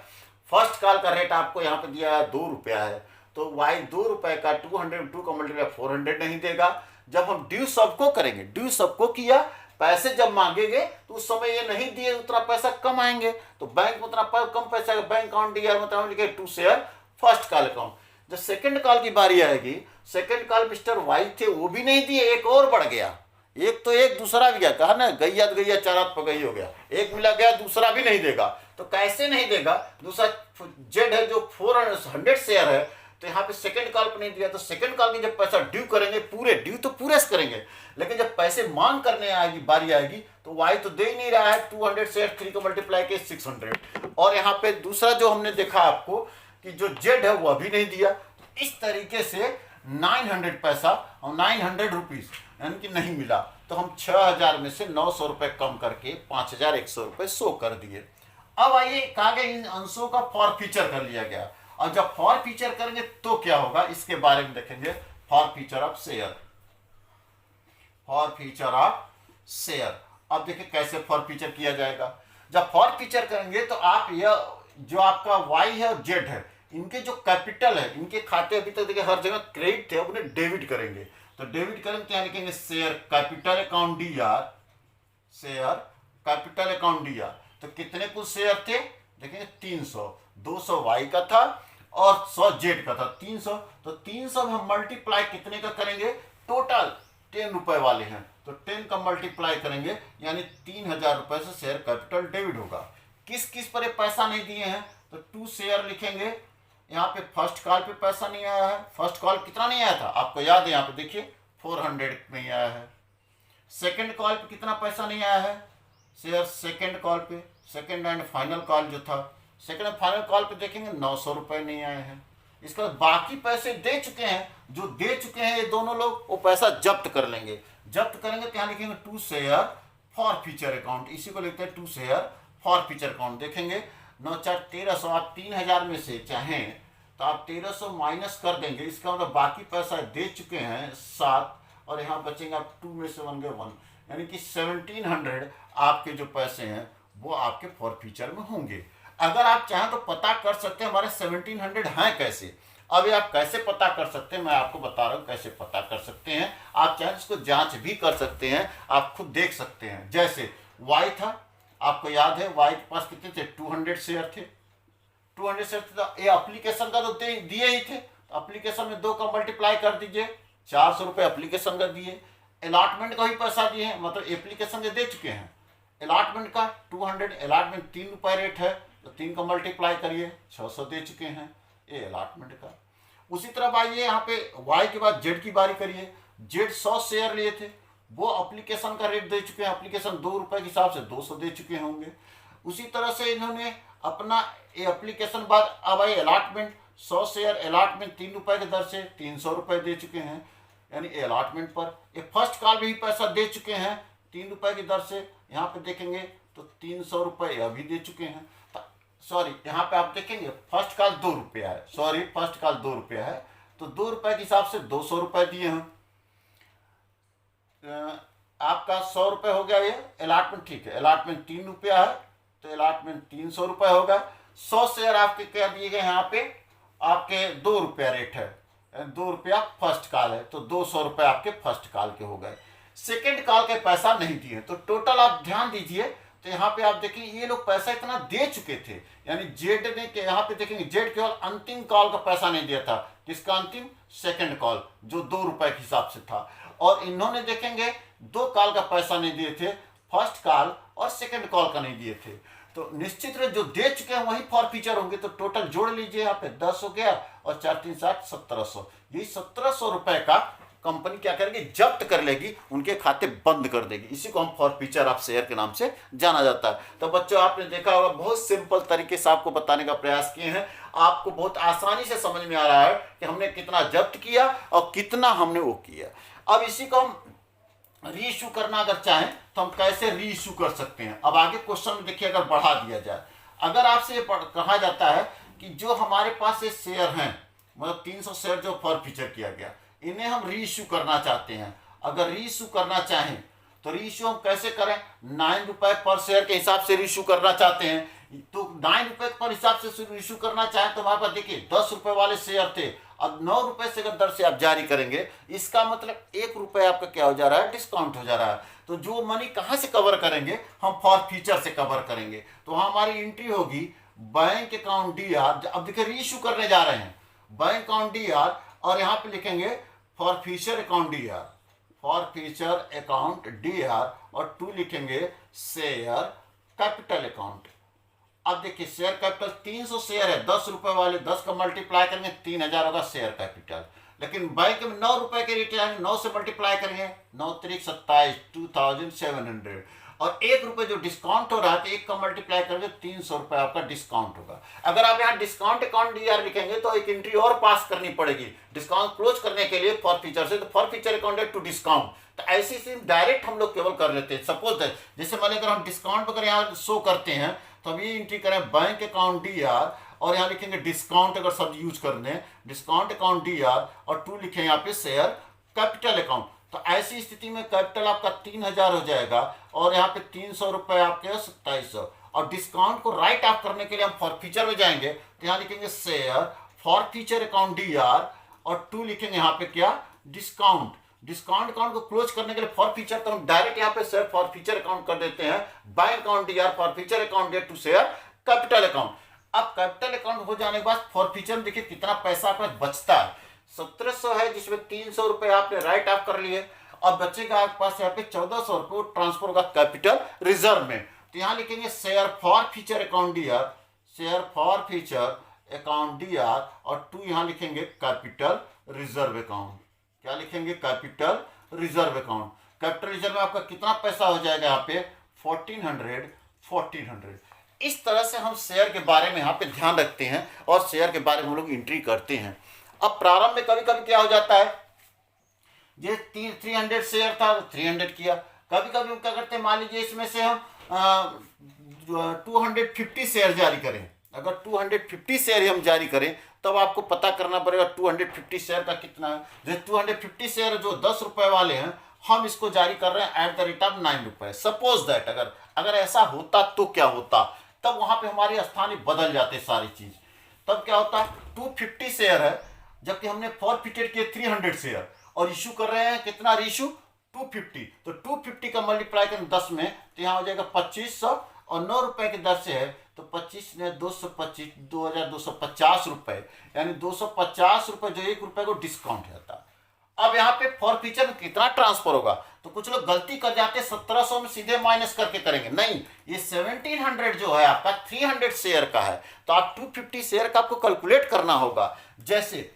फर्स्ट कॉल का रेट आपको यहाँ पे दिया है 2 रुपया है, तो वाई 2 रुपये का 202 का मल्टीप्लाई 400 नहीं देगा। जब हम ड्यू सबको करेंगे, ड्यू सबको किया, पैसे जब मांगेंगे तो उस समय ये नहीं दिए, उतना पैसा कम आएंगे, तो बैंक में उतना कम पैसा आएगा। बैंक अकाउंट डीआर मतलब लिखे 2 शेयर फर्स्ट कॉल अकाउंट। जब सेकंड कॉल की बारी आएगी, सेकंड कॉल मिस्टर वाई थे, वो भी नहीं दिए, एक और बढ़ गया, एक तो एक दूसरा भी गया, कहा ना गैया गैया चारात पगई हो गया, एक मिला गया, दूसरा भी नहीं देगा। तो कैसे नहीं देगा, दूसरा जेड है जो 400 शेयर है, तो यहाँ पे सेकंड कॉल पे नहीं दिया, तो सेकंड कॉल की जब पैसा ड्यू करेंगे, पूरे ड्यू तो पूरे से करेंगे, लेकिन जब पैसे मांग करने आएगी बारी आएगी तो वाई तो दे ही नहीं रहा है, 200 शेयर 3 को मल्टीप्लाई के 600। और यहाँ पे दूसरा जो हमने देखा आपको कि जो जेड है वो अभी नहीं दिया। इस तरीके से 900 पैसा और 900 रुपीज यानी कि नहीं मिला, तो हम 6000 में से 900 रुपये कम करके 5100 रुपये शो कर दिए। अब आइए कहा गया इन अंशों का फॉर फीचर कर लिया गया, और जब फॉर फीचर करेंगे तो क्या होगा इसके बारे में देखेंगे। For feature of share, for feature of share. अब देखिए कैसे फॉर फीचर किया जाएगा। जब फॉर फीचर करेंगे तो आप यह जो आपका वाई है और जेड है, इनके जो कैपिटल है, इनके खाते अभी तक देखिए हर जगह क्रेडिट थे, उन्हें डेबिट करेंगे। तो डेबिट करेंगे क्या लिखेंगे, share capital account DR, share capital account DR. तो कितने कुल शेयर थे देखेंगे 300, 200 वाई का था और 100 जेड का था, 300। तो 300 में हम मल्टीप्लाई कितने का करेंगे, टोटल 10 रुपए वाले हैं, तो 10 का मल्टीप्लाई करेंगे, यानी 3000 रुपए से शेयर कैपिटल डेबिट होगा। किस किस पर पैसा नहीं दिए हैं, तो 2 शेयर लिखेंगे। यहाँ पे फर्स्ट कॉल पे पैसा नहीं आया है, फर्स्ट कॉल कितना नहीं आया था आपको याद है, यहाँ पे देखिए 400 नहीं आया है। सेकंड कॉल पे कितना पैसा नहीं आया है, शेयर सेकंड कॉल पे, सेकंड एंड फाइनल कॉल जो था, सेकंड एंड फाइनल कॉल पे देखेंगे 900 रुपये नहीं आए हैं। इसके बाद बाकी पैसे दे चुके हैं, जो दे चुके हैं ये दोनों लोग, वो पैसा जब्त कर लेंगे। जब्त करेंगे तो यहाँ लिखेंगे 2 शेयर फॉर फ्यूचर अकाउंट, इसी को लिखते हैं 2 शेयर फॉर फ्यूचर अकाउंट। देखेंगे 9 4 1300, आप 3000 में से चाहें तो आप 1300 माइनस कर देंगे, इसका मतलब बाकी पैसा दे चुके हैं 7, और यहाँ बचेंगे आप 2 में से 1 गए 1, यानी कि 1700 आपके जो पैसे हैं वो आपके फॉर फ्यूचर में होंगे। अगर आप चाहें तो पता कर सकते हैं हमारे 1700 हैं कैसे। अभी आप कैसे पता कर सकते हैं मैं आपको बता रहा हूँ कैसे पता कर सकते हैं। आप चाहें इसको जांच भी कर सकते हैं, आप खुद देख सकते हैं। जैसे वाई था, आपको याद है वाई के पास कितने थे, 200 शेयर थे, 200 शेयर थे, तो ये एप्लीकेशन का तो दिए ही थे, तो एप्लीकेशन में 2 का मल्टीप्लाई कर दीजिए, 400 रुपये एप्लीकेशन का दिए, अलॉटमेंट का ही पैसा दिए हैं, मतलब एप्लीकेशन के दे चुके हैं। अलॉटमेंट का 200, अलॉटमेंट 3 रुपये रेट है, तो 3 का मल्टीप्लाई करिए, 600 दे चुके हैं, ये अलॉटमेंट का। उसी तरह आइए यहाँ पे वाई के बाद जेड की बारी करिए। जेड 100 शेयर लिए थे, वो एप्लीकेशन का रेट दे चुके हैं, एप्लीकेशन 2 रुपये के हिसाब से 200 दे चुके होंगे। उसी तरह से इन्होंने अपना ये एप्लीकेशन बाद अब आई अलॉटमेंट, 100 शेयर अलॉटमेंट 3 रुपये की दर से 300 रुपये दे चुके हैं, यानी अलॉटमेंट पर। ये फर्स्ट कॉल भी पैसा दे चुके हैं 3 रुपये की दर से, यहाँ पे देखेंगे तो 300 रुपये अभी दे चुके हैं। सॉरी, यहाँ पे आप देखेंगे फर्स्ट कॉल 2 रुपया है, सॉरी फर्स्ट कॉल 2 रुपया है, तो 2 रुपये के हिसाब से 200 रुपये दिए हैं। आपका 100 रुपये हो गया ये अलॉटमेंट, ठीक है, अलॉटमेंट 3 रुपया है तो अलॉटमेंट 300 रुपये होगा। 100 शेयर आपके क्या दिए गए यहाँ पे, आपके 2 रुपया रेट है, 2 रुपया फर्स्ट कॉल है, तो 200 रुपये आपके फर्स्ट कॉल के हो गए। सेकेंड कॉल के पैसा नहीं दिए। तो टोटल आप ध्यान दीजिए, तो यहाँ पे आप देखेंगे ये लोग पैसा इतना दे चुके थे, यानी जेड ने के यहाँ पे देखेंगे जेड केवल अंतिम कॉल का पैसा नहीं दिया था। किसका अंतिम? सेकंड कॉल, जो 2 रुपए के हिसाब से था। और इन्होंने देखेंगे 2 कॉल का पैसा नहीं दिए थे, फर्स्ट कॉल और सेकंड कॉल का नहीं दिए थे। तो निश्चित रूप जो दे चुके हैं वही फॉरफीचर होंगे। तो टोटल जोड़ लीजिए, यहाँ पे 10 हो गया और 4 3 7 1700। यही 1700 रुपए का कंपनी क्या करेगी? जब्त कर लेगी, उनके खाते बंद कर देगी। इसी को हम फॉरफीचर ऑफ शेयर के नाम से जाना जाता है। तो बच्चों आपने देखा होगा, बहुत सिंपल तरीके से आपको बताने का प्रयास किए हैं। आपको बहुत आसानी से समझ में आ रहा है कि हमने कितना जब्त किया और कितना हमने वो किया। अब इसी को हम री इशू करना अगर चाहें तो हम कैसे री इशू कर सकते हैं। अब आगे क्वेश्चन में देखिए, अगर बढ़ा दिया जाए, अगर आपसे ये कहा जाता है कि जो हमारे पास ये शेयर हैं, मतलब 300 शेयर जो फॉरफीचर किया गया, इन्हें हम री इशू करना चाहते हैं। अगर री इशू करना चाहें तो री इशू हम कैसे करें? 9 रुपए पर शेयर के हिसाब से री इशू करना चाहते हैं। तो 9 रुपए पर हिसाब से री इशू करना चाहें तो हमारे पास देखिए 10 रुपए वाले शेयर थे। अब 9 रुपए से अगर दर से आप जारी करेंगे, इसका मतलब 1 रुपए आपका क्या हो जा रहा है? डिस्काउंट हो जा रहा है। तो जो मनी कहाँ से कवर करेंगे? हम फॉरफीचर से कवर करेंगे। तो वहाँ हमारी एंट्री होगी बैंक अकाउंट डी आर। अब देखिए री इशू करने जा रहे हैं, बैंक अकाउंट डी आर, और यहाँ पे लिखेंगे forfeiture account D R, forfeiture account D R, और 2 लिखेंगे शेयर कैपिटल अकाउंट। अब देखिए शेयर कैपिटल 300 शेयर है, 10 रुपए वाले, 10 का मल्टीप्लाई करेंगे 3000 होगा शेयर कैपिटल। लेकिन बैंक में 9 रुपए के रिटर्न, 9 से मल्टीप्लाई करेंगे 9 3 27, 2700, और 1 रुपए जो डिस्काउंट हो रहा है तो 1 का मल्टीप्लाई करेंगे 300 रुपए आपका डिस्काउंट होगा। अगर आप यहाँ डिस्काउंट अकाउंट डी आर लिखेंगे तो एक एंट्री और पास करनी पड़ेगी डिस्काउंट क्लोज करने के लिए फॉरफीचर से। तो फॉरफीचर अकाउंट टू डिस्काउंट, तो ऐसी चीज डायरेक्ट हम लोग केवल कर लेते हैं। सपोज जैसे मान अगर हम डिस्काउंट अगर यहाँ शो करते हैं तो हम ये एंट्री करें बैंक अकाउंट डी आर, और यहाँ लिखेंगे डिस्काउंट, अगर सब यूज कर दें डिस्काउंट अकाउंट डी आर, और 2 लिखें यहाँ पे शेयर कैपिटल अकाउंट। तो ऐसी स्थिति में कैपिटल आपका 3000 हो जाएगा, और यहाँ पे 300 रुपए आपके 2700। और डिस्काउंट को राइट ऑफ करने के लिए हम फॉरफीचर में जाएंगे, तो यहाँ लिखेंगे share forfeiture account D R, और 2 लिखेंगे यहाँ पे क्या? डिस्काउंट। डिस्काउंट अकाउंट को क्लोज करने के लिए फॉरफीचर, तो हम डायरेक्ट यहाँ पे शेयर फॉरफीचर अकाउंट कर देते हैं, bank account D R forfeiture account to share capital account. अब कैपिटल अकाउंट हो जाने के बाद फॉरफीचर में देखिए कितना पैसा आपका बचता है। 1700 है, जिसमें 300 रुपए आपने राइट ऑफ कर लिए, और बचेगा आपके पास यहाँ पे 1400 रुपये ट्रांसफर होगा कैपिटल रिजर्व में। तो यहाँ लिखेंगे share forfeiture account D R, share forfeiture account D R, और 2 यहाँ लिखेंगे कैपिटल रिजर्व अकाउंट। क्या लिखेंगे? Capital reserve account. Capital reserve में आपका कितना पैसा हो जाएगा? यहाँ पे 1400। इस तरह से हम शेयर के बारे में यहाँ पे ध्यान रखते हैं और शेयर के बारे में हम लोग एंट्री करते हैं। अब प्रारंभ में कभी कभी क्या हो जाता है, ये 300 शेयर था तो 300 किया। कभी कभी हम क्या करते हैं, मान लीजिए इसमें से हम 250 शेयर जारी करें। अगर 250 शेयर हम जारी करें तब आपको पता करना पड़ेगा 250 शेयर का कितना है। जैसे 250 शेयर जो 10 रुपए वाले हैं, हम इसको जारी कर रहे हैं @ 9 रुपए। सपोज दैट अगर ऐसा होता तो क्या होता, तब वहां पे हमारे स्थान बदल जाते सारी चीज। तब क्या होता, 250 शेयर है, जबकि हमने फॉरफीटेड किए 300 शेयर, और इशू कर रहे हैं कितना? रीइशू 250। तो 250 का मल्टीप्लाई करें 10 में, तो यहाँ हो जाएगा 2500, और 9 रुपए की दर से है तो 25 ने 225, 2250 रुपए, यानी 250 रुपए जो 1 रुपए को डिस्काउंट रहता। अब यहाँ पे फॉरफीचर में कितना ट्रांसफर होगा, तो कुछ लोग गलती कर जाते हैं 1700 में सीधे माइनस करके करेंगे। नहीं, ये 1700 जो है आपका 300 शेयर का है, तो आप 250 शेयर का आपको कैलकुलेट करना होगा। जैसे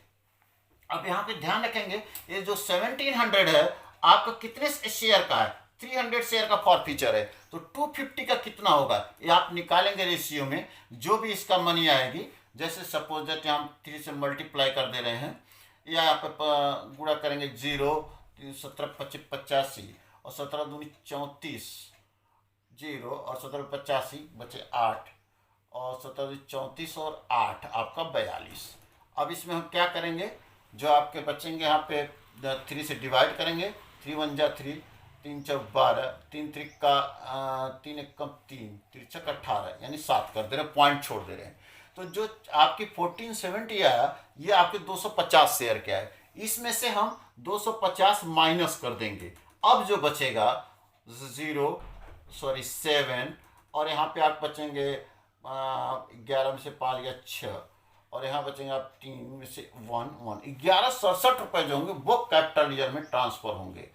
अब यहाँ पे ध्यान रखेंगे, ये जो 1700 है आपका कितने शेयर का है? 300 शेयर का फॉरफीचर है, तो 250 का कितना होगा ये आप निकालेंगे रेशियो में, जो भी इसका मनी आएगी। जैसे सपोज दैट हम 3 से मल्टीप्लाई कर दे रहे हैं, या यहाँ पे गुणा करेंगे 0, 17 25 85, और 17 दूनी 34, 0 और 17 85 बचे 8, और 17 34 और 8 आपका 42। अब इसमें हम क्या करेंगे, जो आपके बचेंगे यहाँ पे 3 से डिवाइड करेंगे, 3 1 जा 3, 3 4 12, 3 3 का 3 1 कम 3, 3 6 18, यानी 7 कर दे रहे हैं, पॉइंट छोड़ दे रहे हैं। तो जो आपकी 1470 आया, ये आपके 250 शेयर क्या है, इसमें से हम 250 माइनस कर देंगे। अब जो बचेगा 7, और यहाँ पे आप बचेंगे 11 में से 5 या 6, और यहाँ बचेंगे आप 3 में से 1 1167 जो होंगे वो कैपिटल ईयर में ट्रांसफर होंगे,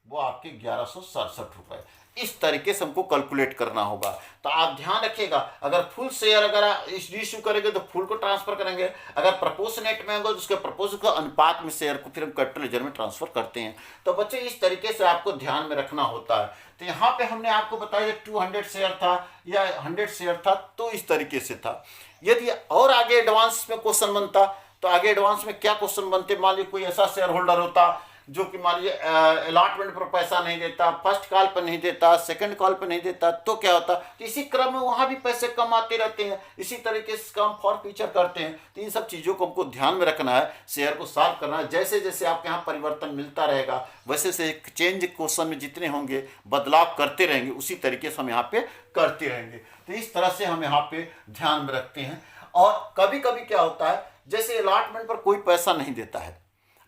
वो आपके 1167। इस तरीके से हमको कैलकुलेट करना होगा। तो आप ध्यान रखिएगा, अगर फुल शेयर अगर इश्यू करेंगे तो फुल को ट्रांसफर करेंगे, अगर प्रपोर्शनेट में होगा तो उसके प्रपोज का अनुपात में शेयर को फिर हम कैपिटल लेजर में ट्रांसफर करते हैं। तो बच्चे इस तरीके से आपको ध्यान में रखना होता है। तो यहाँ पे हमने आपको बताया 200 शेयर था या 100 शेयर था, तो इस तरीके से था। यदि और आगे एडवांस में क्वेश्चन बनता तो आगे एडवांस में क्या क्वेश्चन बनते, मान लीजिए कोई ऐसा शेयर होल्डर होता जो कि मान लीजिए अलॉटमेंट पर पैसा नहीं देता, फर्स्ट कॉल पर नहीं देता, सेकंड कॉल पर नहीं देता, तो क्या होता, तो इसी क्रम में वहां भी पैसे कम आते रहते हैं, इसी तरीके से काम फॉर फ्यूचर करते हैं। तो इन सब चीज़ों को हमको ध्यान में रखना है, शेयर को सॉल्व करना है। जैसे जैसे आपके यहाँ परिवर्तन मिलता रहेगा वैसे से चेंज क्वेश्चन में जितने होंगे बदलाव करते रहेंगे, उसी तरीके से हम यहाँ पे करते रहेंगे। तो इस तरह से हम यहाँ पे ध्यान में रखते हैं। और कभी कभी क्या होता है, जैसे अलॉटमेंट पर कोई पैसा नहीं देता है,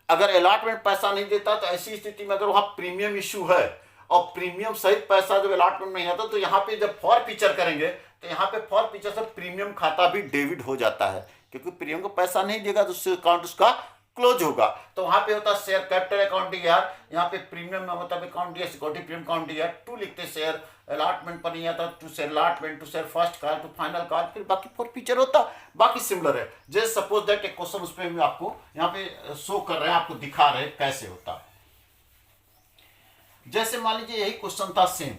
अगर अलॉटमेंट पैसा नहीं देता तो ऐसी स्थिति में अगर वहां प्रीमियम इशू है और प्रीमियम सहित पैसा जब अलॉटमेंट नहीं आता, तो यहाँ पे जब फॉर फीचर करेंगे तो यहाँ पे फॉर फीचर से प्रीमियम खाता भी डेबिट हो जाता है, क्योंकि प्रीमियम को पैसा नहीं देगा तो उससे अकाउंट उसका क्लोज होगा। तो वहां पे होता है शेयर कैपिटल अकाउंट ईयर, यहाँ पे प्रीमियम में मतलब account year security premium account year, to लिखते शेयर अलॉटमेंट पर नहीं आता, to share allotment, to share first call, to final call, फिर बाकी फॉर फीचर होता, बाकी सिमिलर है। जैसे सपोज दैट एक क्वेश्चन उस पर आपको यहाँ पे शो कर रहे हैं, आपको दिखा रहे हैं कैसे होता। जैसे मान लीजिए यही क्वेश्चन था सेम,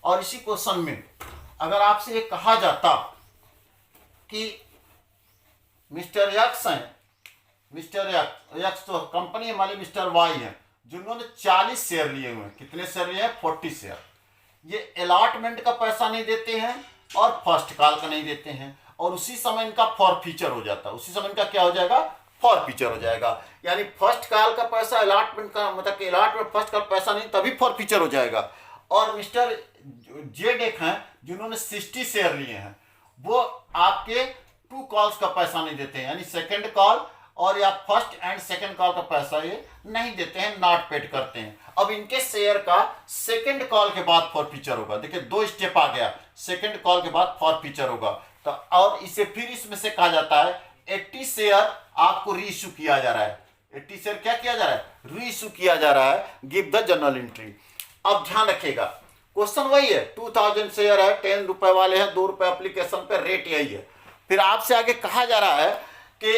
और इसी क्वेश्चन में अगर आपसे ये कहा जाता कि मिस्टर यक्स हैं, मिस्टर यक्स तो कंपनी हमारी मिस्टर वाई है, जिन्होंने 40 शेयर लिए हुए हैं, कितने शेयर लिए हैं, 40 शेयर, ये अलॉटमेंट का पैसा नहीं देते हैं और फर्स्ट कॉल का नहीं देते हैं, और उसी समय इनका फॉर फीचर हो जाता है, उसी समय इनका क्या हो जाएगा, फॉर फीचर हो जाएगा। यानी फर्स्ट कॉल का पैसा अलॉटमेंट का मतलब कि अलॉटमेंट फर्स्ट कॉल पैसा नहीं, तभी फॉर फीचर हो जाएगा। और मिस्टर जेड एक हैं जिन्होंने 60 शेयर लिए हैं, वो आपके 2 कॉल्स का पैसा नहीं देते हैं, यानी सेकेंड कॉल और या फर्स्ट एंड सेकंड कॉल का पैसा ये नहीं देते हैं, नॉट पेड करते हैं। अब इनके शेयर का सेकंड कॉल के बाद फॉर फीचर होगा, देखिए 2 स्टेप आ गया, सेकंड कॉल के बाद फॉर फीचर होगा। तो और इसे फिर इसमें से कहा जाता है 80 शेयर आपको री इशू किया जा रहा है, 80 शेयर क्या किया जा रहा है, री इशू किया जा रहा है, गिव द जर्नल एंट्री। अब ध्यान रखिएगा क्वेश्चन वही है, 2000 शेयर है, 10 रुपए वाले हैं, 2 रुपए एप्लीकेशन पे, रेट यही है। फिर आपसे आगे कहा जा रहा है कि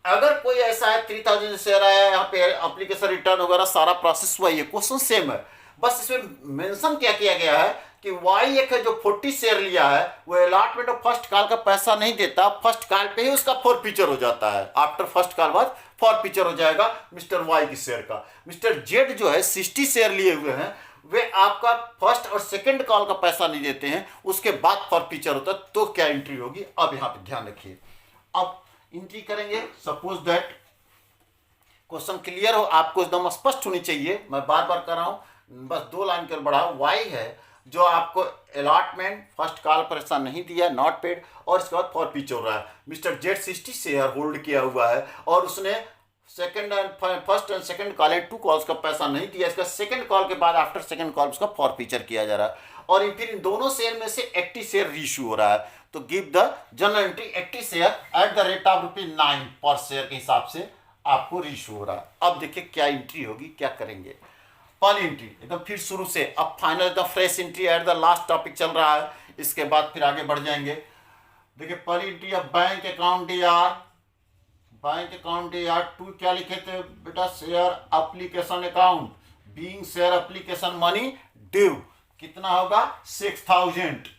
अगर कोई ऐसा है 3000 शेयर आया, यहाँ पे एप्लीकेशन रिटर्न वगैरह सारा प्रोसेस वही है, क्वेश्चन सेम है, बस इसमें मेंशन क्या किया गया है कि वाई एक है जो 40 शेयर लिया है, वो अलॉटमेंट और फर्स्ट कॉल का पैसा नहीं देता, फर्स्ट कॉल पे ही उसका फॉर फीचर हो जाता है, आफ्टर फर्स्ट कॉल बाद फॉर फीचर हो जाएगा मिस्टर वाई की शेयर का। मिस्टर जेड जो है 60 शेयर लिए हुए हैं, वे आपका फर्स्ट और सेकंड कॉल का पैसा नहीं देते हैं, उसके बाद फॉर फीचर होता है, तो क्या एंट्री होगी, अब यहाँ पे ध्यान रखिए। अब एंट्री करेंगे, सपोज दैट क्वेश्चन क्लियर हो, आपको एकदम स्पष्ट होनी चाहिए, मैं बार बार कर रहा हूं, बस 2 लाइन कर बढ़ाओ। वाई है जो आपको अलॉटमेंट फर्स्ट कॉल पर ऐसा नहीं दिया, नॉट पेड, और इसके बाद फॉर फीचर हो रहा है। मिस्टर जेड 60 शेयर होल्ड किया हुआ है और उसने second and first and second call and 2 calls का पैसा नहीं दिया, इसका सेकंड कॉल के बाद आफ्टर सेकंड कॉल उसका फॉर फीचर किया जा रहा है, और फिर इन दोनों शेयर में से 80 शेयर रीइश्यू हो रहा है। तो give the general entry 80 share at the rate of ₹9 पर शेयर के हिसाब से आपको रीइश्यू हो रहा है। अब देखिए क्या एंट्री होगी, क्या करेंगे। पहली एंट्री एकदम फिर शुरू से, अब फाइनल एकदम fresh entry at the last topic चल रहा है, इसके बाद फिर आगे बढ़ जाएंगे। देखिए पहली एंट्री है बैंक अकाउंट यार, बैंक अकाउंट यार 2 क्या लिखे थे बेटा, share application account, being share application money due, कितना होगा 6000।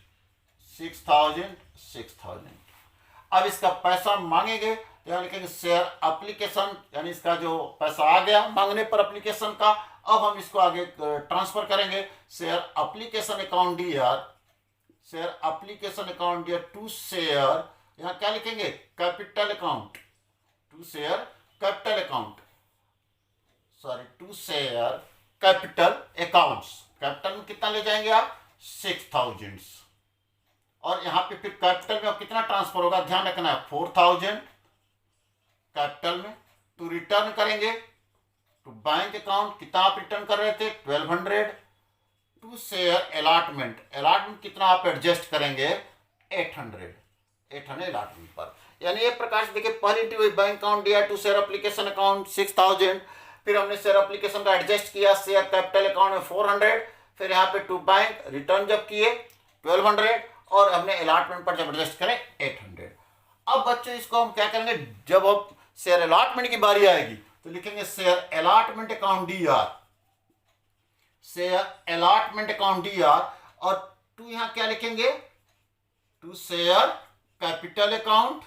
अब इसका पैसा मांगेंगे तो यहाँ लिखेंगे शेयर एप्लीकेशन, यानी इसका जो पैसा आ गया मांगने पर एप्लीकेशन का, अब हम इसको आगे ट्रांसफर करेंगे share application account year, share application account year to share, यहाँ क्या लिखेंगे capital account, to share capital account, sorry to share capital accounts, capital में कितना ले जाएंगे आप 6000, और यहाँ पे फिर कैपिटल में कितना ट्रांसफर होगा ध्यान रखना है 4000 कैपिटल में, टू रिटर्न करेंगे टू बैंक अकाउंट कितना आप रिटर्न कर रहे थे 1200 टू शेयर अलॉटमेंट, अलॉटमेंट कितना आप एडजस्ट करेंगे 800 अलॉटमेंट पर। यानी ये प्रकार से देखिए पहली एंट्री हुई बैंक अकाउंट दिया टू शेयर एप्लीकेशन अकाउंट 6000, फिर हमने शेयर एप्लीकेशन का एडजस्ट किया शेयर कैपिटल अकाउंट में 400, फिर यहाँ पे टू बैंक रिटर्न जब किए 1200 और हमने अलॉटमेंट पर जब एडजस्ट करें 800। अब बच्चों इसको हम क्या करेंगे, जब अब शेयर अलॉटमेंट की बारी आएगी तो लिखेंगे share allotment account D R, share allotment account D R, और टू यहाँ क्या लिखेंगे टू शेयर कैपिटल अकाउंट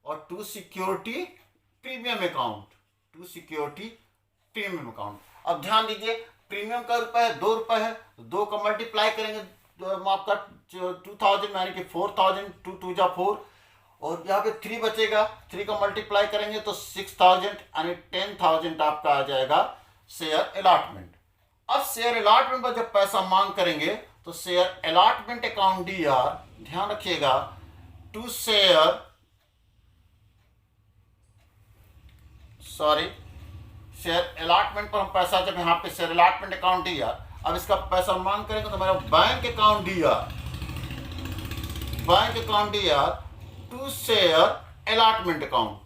और to security premium account, to security premium account. अब ध्यान दीजिए प्रीमियम का रुपए है 2 रुपए है, 2 का मल्टीप्लाई करेंगे आपका 2000 यानी कि 4000, 2 2 जा 4, और यहाँ पे 3 बचेगा, 3 का मल्टीप्लाई करेंगे तो 6000 यानी 10,000 आपका आ जाएगा शेयर अलॉटमेंट। अब शेयर अलॉटमेंट पर जब पैसा मांग करेंगे तो share allotment account D are, ध्यान रखिएगा टू शेयर शेयर अलॉटमेंट पर हम पैसा जब यहाँ पे share allotment account D R, अब इसका पैसा मांग करेंगे तो मेरा bank account D R, bank account D R to share allotment account,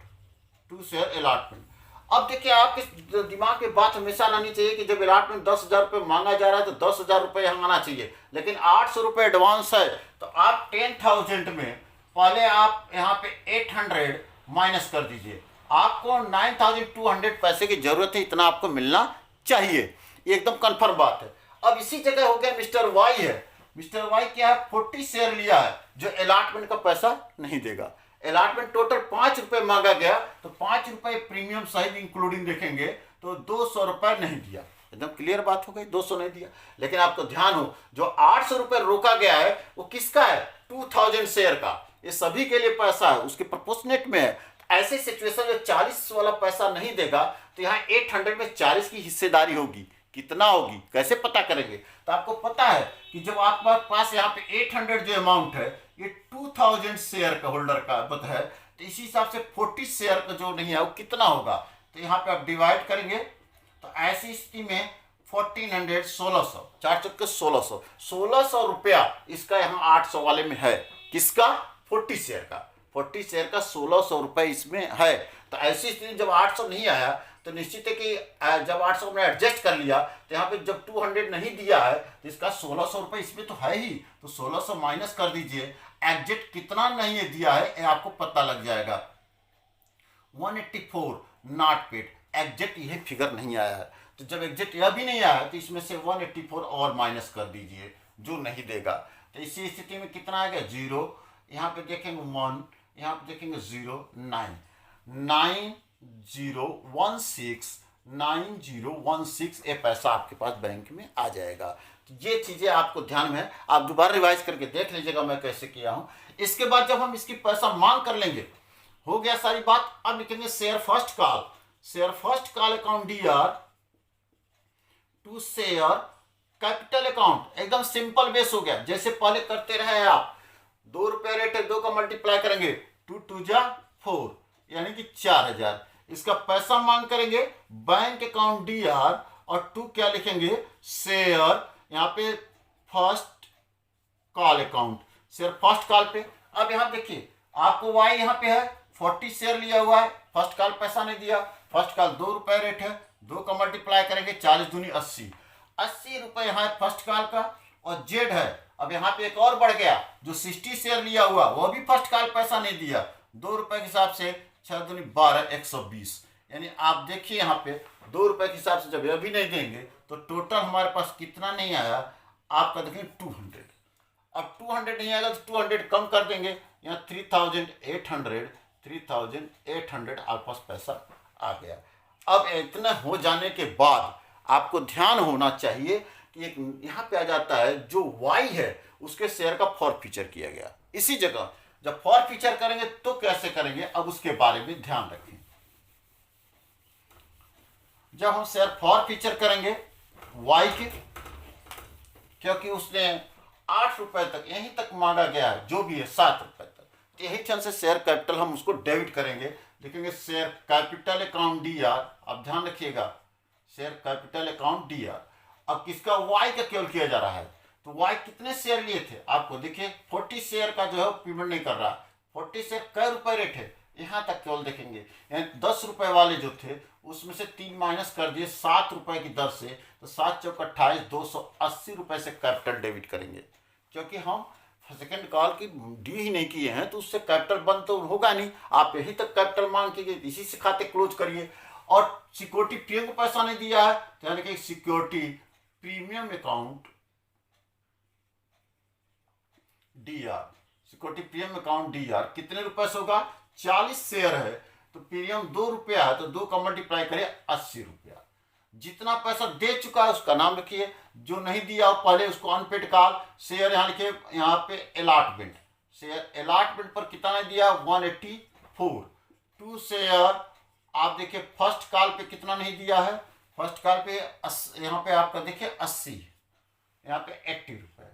to share allotment. अब देखिए आपके दिमाग में बात हमेशा लानी चाहिए कि जब अलॉटमेंट 10,000 रुपये मांगा जा रहा है तो 10,000 रुपये यहाँ आना चाहिए, लेकिन 800 रुपये एडवांस है तो आप 10,000 में पहले आप यहाँ पे 800 माइनस कर दीजिए, आपको 9,200 पैसे की जरूरत है, इतना आपको मिलना चाहिए, ये एकदम कंफर्म बात है। अब इसी जगह हो गया मिस्टर वाई है, मिस्टर वाई क्या है 40 शेयर लिया है जो अलॉटमेंट का पैसा नहीं देगा, अलॉटमेंट टोटल 5 रुपए मांगा गया तो 5 रुपए प्रीमियम सहित इंक्लूडिंग देखेंगे तो 200 रुपए नहीं दिया, एकदम क्लियर बात हो गई 200 नहीं दिया। लेकिन आपको ध्यान हो जो 800 रुपए रोका गया है वो किसका है 2000 शेयर का, ये सभी के लिए पैसा है, उसके प्रोपोर्शनेट में है। ऐसे सिचुएशन में 40 वाला पैसा नहीं देगा तो यहाँ 800 में 40 की हिस्सेदारी होगी, कितना होगी कैसे पता करेंगे, तो आपको पता है कि जब आपके पास यहाँ पे 800 जो अमाउंट है ये 2000 शेयर का होल्डर का पता है, तो इसी हिसाब से 40 शेयर का जो नहीं है वो कितना होगा, तो यहाँ पे आप डिवाइड करेंगे तो ऐसी स्थिति में 1400 1600 4 चक्के 1600 रुपया इसका यहाँ 800 वाले में है, किसका 40 शेयर का, 40 शेयर का 1600 रुपये इसमें है। तो ऐसी स्थिति जब 800 नहीं आया तो निश्चित है कि जब 800 में एडजस्ट कर लिया तो यहाँ पे जब 200 नहीं दिया है तो इसका 1600 रुपये इसमें तो है ही, तो 1600 माइनस कर दीजिए, एग्जैक्ट कितना नहीं है दिया है ये आपको पता लग जाएगा 184 नॉट पेड, एग्जैक्ट यह फिगर नहीं आया है, तो जब एग्जैक्ट यह भी नहीं आया है तो इसमें से 184 और माइनस कर दीजिए जो नहीं देगा, तो इसी स्थिति में कितना आएगा 0, यहाँ पे देखेंगे 1, यहाँ पे देखेंगे 0 9 9016 ये पैसा आपके पास बैंक में आ जाएगा। तो ये चीजें आपको ध्यान में है, आप दोबारा रिवाइज करके देख लीजिएगा मैं कैसे किया हूं। इसके बाद जब हम इसकी पैसा मांग कर लेंगे हो गया सारी बात, अब लिखेंगे share first call, share first call account D R to share capital account, एकदम सिंपल बेस हो गया, जैसे पहले करते रहे आप 2 रुपये रेट है 2 का मल्टीप्लाई करेंगे 2 2 जा 4 यानी कि 4000, इसका पैसा मांग करेंगे बैंक अकाउंट डी आर और 2 क्या लिखेंगे शेयर यहाँ पे first call account, share first call पे। अब यहाँ देखिए आपको वाई यहाँ पे है 40 शेयर लिया हुआ है, फर्स्ट कॉल पैसा नहीं दिया, फर्स्ट कॉल 2 रुपये रेट है 2 का मल्टीप्लाई करेंगे 40 दूनी 80 रुपये यहाँ फर्स्ट कॉल का, और जेड है अब यहाँ पे एक और बढ़ गया जो 60 शेयर लिया हुआ वो भी फर्स्ट कॉल पैसा नहीं दिया 2 रुपये के हिसाब से 6 दूनी 12 120, यानी आप देखिए यहाँ पे 2 रुपये के हिसाब से जब यह भी नहीं देंगे तो टोटल हमारे पास कितना नहीं आया आपका देखेंगे 200, अब 200 नहीं आएगा तो 200 कम कर देंगे, यहाँ 3800 आपके पास पैसा आ गया। अब इतना हो जाने के बाद आपको ध्यान होना चाहिए कि एक यहाँ पे आ जाता है जो वाई है उसके शेयर का फॉर फीचर किया गया, इसी जगह जब फॉर फीचर करेंगे तो कैसे करेंगे अब उसके बारे में ध्यान रखें। जब हम शेयर फॉर फीचर करेंगे वाई के, क्योंकि उसने 8 रुपए तक यहीं तक मांगा गया है जो भी है 7 रुपए तक, तो यही क्षण से शेयर कैपिटल हम उसको डेबिट करेंगे, लिखेंगे share capital account D R, अब ध्यान रखिएगा share capital account D R. अब किसका, वाई का केवल किया जा रहा है। तो वाई कितने शेयर लिए थे आपको देखिए 40 शेयर का जो है पेमेंट नहीं कर रहा। 40 शेयर कै रुपए रेट है यहाँ तक केवल देखेंगे, यानी 10 रुपए वाले जो थे उसमें से 3 माइनस कर दिए 7 रुपए की दर से, तो 7 चौक 28, 280 रुपए से कैपिटल डेबिट करेंगे। क्योंकि हम सेकेंड कॉल की ड्यू ही नहीं किए हैं तो उससे कैपिटल बंद तो होगा नहीं, आप यही तक कैपिटल मांग कीजिए, इसी से खाते क्लोज करिए। और सिक्योरिटी प्रीमियम को पैसा नहीं दिया है तो यानी कि security premium account D are, security premium account D are कितने रुपए से होगा, 40 शेयर है तो प्रीमियम 2 रुपया है तो 2 का मल्टीप्लाई करिए 80 रुपया। जितना पैसा दे चुका है उसका नाम लिखिए, जो नहीं दिया पहले उसको अनपेड कॉल। शेयर यहाँ लिखिए, यहाँ पे अलॉटमेंट, शेयर अलॉटमेंट पर कितना दिया 184। 2 शेयर आप देखिए फर्स्ट कॉल पे कितना नहीं दिया है, फर्स्ट कॉल पे यहाँ पे आपका देखिए 80, यहाँ पे 80 रुपए।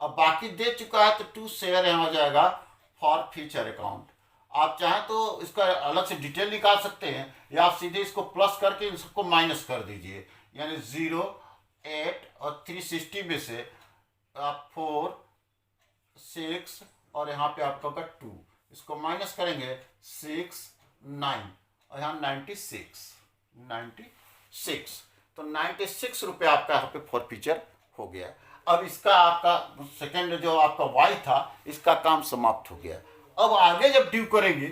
अब बाकी दे चुका है तो 2 शेयर यहाँ हो जाएगा फॉर फ्यूचर अकाउंट। आप चाहें तो इसका अलग से डिटेल निकाल सकते हैं या आप सीधे इसको प्लस करके इन सबको माइनस कर दीजिए, यानी 0, 8 और 360 में से आप 4, 6 और यहाँ पे आपका होगा 2, इसको माइनस करेंगे 6, 9 और यहाँ 96, तो 96 रुपये आपका यहाँ पे फॉर फ्यूचर हो गया। अब इसका आपका सेकेंड जो आपका वाई था इसका काम समाप्त हो गया। अब आगे जब ड्यू करेंगे,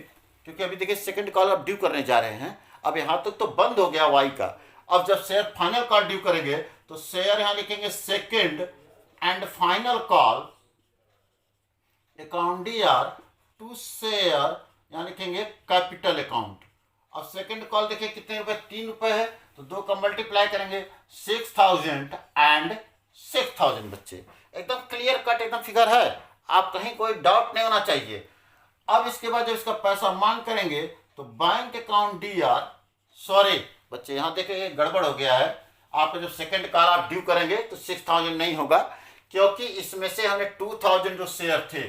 क्योंकि अभी देखिए सेकंड कॉल अब ड्यू करने जा रहे हैं, अब यहां तक तो बंद हो गया वाई का। अब जब शेयर फाइनल कॉल ड्यू करेंगे तो शेयर यहां लिखेंगे second and final call account D R to share, यहां लिखेंगे कैपिटल अकाउंट। अब सेकंड कॉल देखिए कितने रुपए, 3 रुपए है तो 2 का मल्टीप्लाई करेंगे 6000 एंड 6000 बच्चे, एकदम क्लियर कट एकदम फिगर है, आप कहीं कोई डाउट नहीं होना चाहिए। अब इसके बाद जब इसका पैसा मांग करेंगे तो bank account D are, sorry बच्चे यहाँ देखेंगे गड़बड़ हो गया है, आपका जब सेकंड कॉल आप ड्यू करेंगे तो 6000 नहीं होगा, क्योंकि इसमें से हमने 2000 जो शेयर थे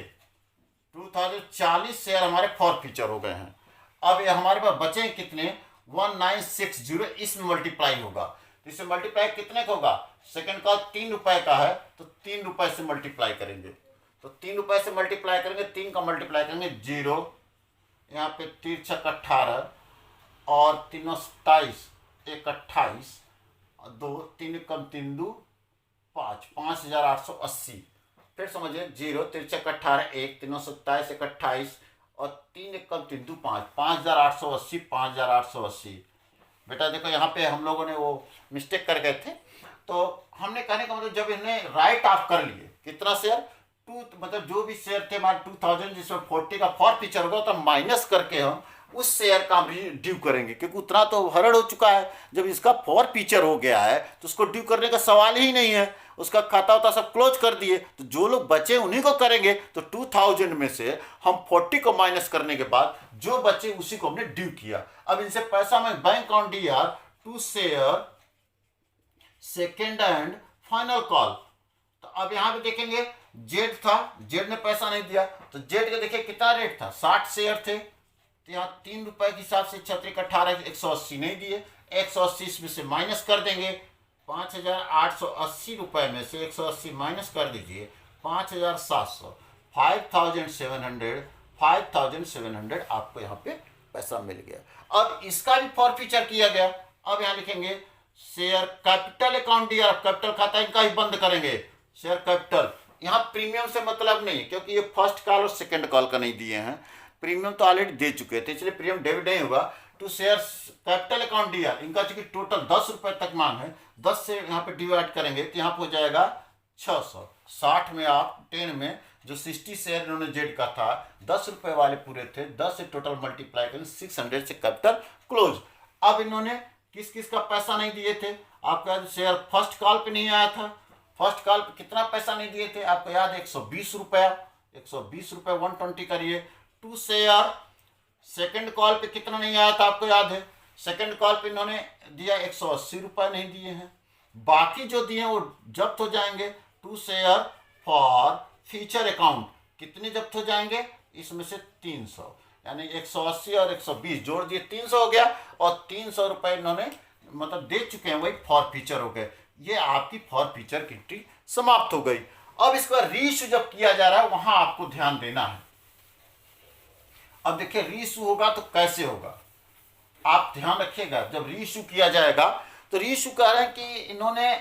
2040 शेयर हमारे फॉर फ्यूचर हो गए हैं। अब ये हमारे पास बचे कितने 1960, इसमें मल्टीप्लाई होगा, तो इसमें मल्टीप्लाई कितने का होगा, सेकंड कॉल 3 रुपए का है तो 3 रुपए से मल्टीप्लाई करेंगे, तो 3 रुपए से मल्टीप्लाई करेंगे, 3 का मल्टीप्लाई करेंगे 0, यहाँ पे 3 छक 18 और 3 27, 1 28 और 2 3 कम 3 2 5, 5880। फिर समझिए 0 3 छक 18 1 3 27 1 28 और 3 कम 3 2 5, 5880, 5880। बेटा देखो यहाँ पे हम लोगों ने वो मिस्टेक कर गए थे, तो हमने कहने का मतलब जब इन्हें राइट ऑफ कर लिए कितना शेयर 2, मतलब जो भी शेयर थे हमारे 2000 जिसमें 40 का फॉर फ्यूचर होगा तो माइनस करके हम उस शेयर का ड्यू करेंगे, क्योंकि उतना तो हरड़ हो चुका है। जब इसका फॉर फ्यूचर हो गया है तो उसको ड्यू करने का सवाल ही नहीं है, उसका खाता होता सब क्लोज कर दिए, तो जो लोग बचे उन्हीं को करेंगे। तो 2000 में से हम 40 को माइनस करने के बाद जो बचे उसी को हमने ड्यू किया। अब इनसे पैसा में bank account D R to share second and final call. तो अब यहां पे देखेंगे जेड था, जेड ने पैसा नहीं दिया तो जेड का देखिए कितना रेट था 60 शेयर थे, तो यहाँ 3 रुपए के हिसाब से 36 18 180 नहीं दिए, 180 में से माइनस कर देंगे, 5880 रुपए में से 180 माइनस कर दीजिए 5700, 5700 आपको यहाँ पे पैसा मिल गया। अब इसका भी फॉर फ्यूचर किया गया। अब यहाँ लिखेंगे share capital account D are, capital खाता इनका ही बंद करेंगे, शेयर कैपिटल। यहाँ प्रीमियम से मतलब नहीं, क्योंकि ये फर्स्ट कॉल और सेकंड कॉल का नहीं दिए हैं, प्रीमियम तो ऑलरेडी दे चुके थे, इसलिए प्रीमियम डेबिट नहीं होगा। To share capital account D R, इनका चूंकि टोटल 10 रुपए तक मांग है, 10 से यहाँ पे डिवाइड करेंगे तो यहाँ पे हो जाएगा 600। 60 में आप 10 में जो 60 शेयर इन्होंने जेड का था 10 रुपए वाले पूरे थे, 10 से टोटल मल्टीप्लाई करें 600 से कैपिटल क्लोज। अब इन्होंने किस किस का पैसा नहीं दिए थे, आपका शेयर फर्स्ट कॉल पे नहीं आया था, फर्स्ट कॉल पे कितना पैसा नहीं दिए थे आपको याद है 120 रुपया, 120 रुपये 120 करिए। टू शेयर सेकंड कॉल पे कितना नहीं आया था आपको याद है, सेकंड कॉल पे इन्होंने दिया 180 रुपये नहीं दिए हैं, बाकी जो दिए वो जब्त हो जाएंगे। To share forfeiture account कितने जब्त हो जाएंगे, इसमें से 300, यानी 180 और 120 जोड़ दिए 300 हो गया, और 300 रुपये इन्होंने मतलब दे चुके हैं वही फॉरफीचर हो गए। ये आपकी फॉरफीचर की एंट्री समाप्त हो गई। अब इसके बाद रीइश्यू जब किया जा रहा है वहां आपको ध्यान देना है। अब देखिए रीइश्यू होगा तो कैसे होगा, आप ध्यान रखिएगा। जब रीइश्यू किया जाएगा तो रीइश्यू कह रहे हैं कि इन्होंने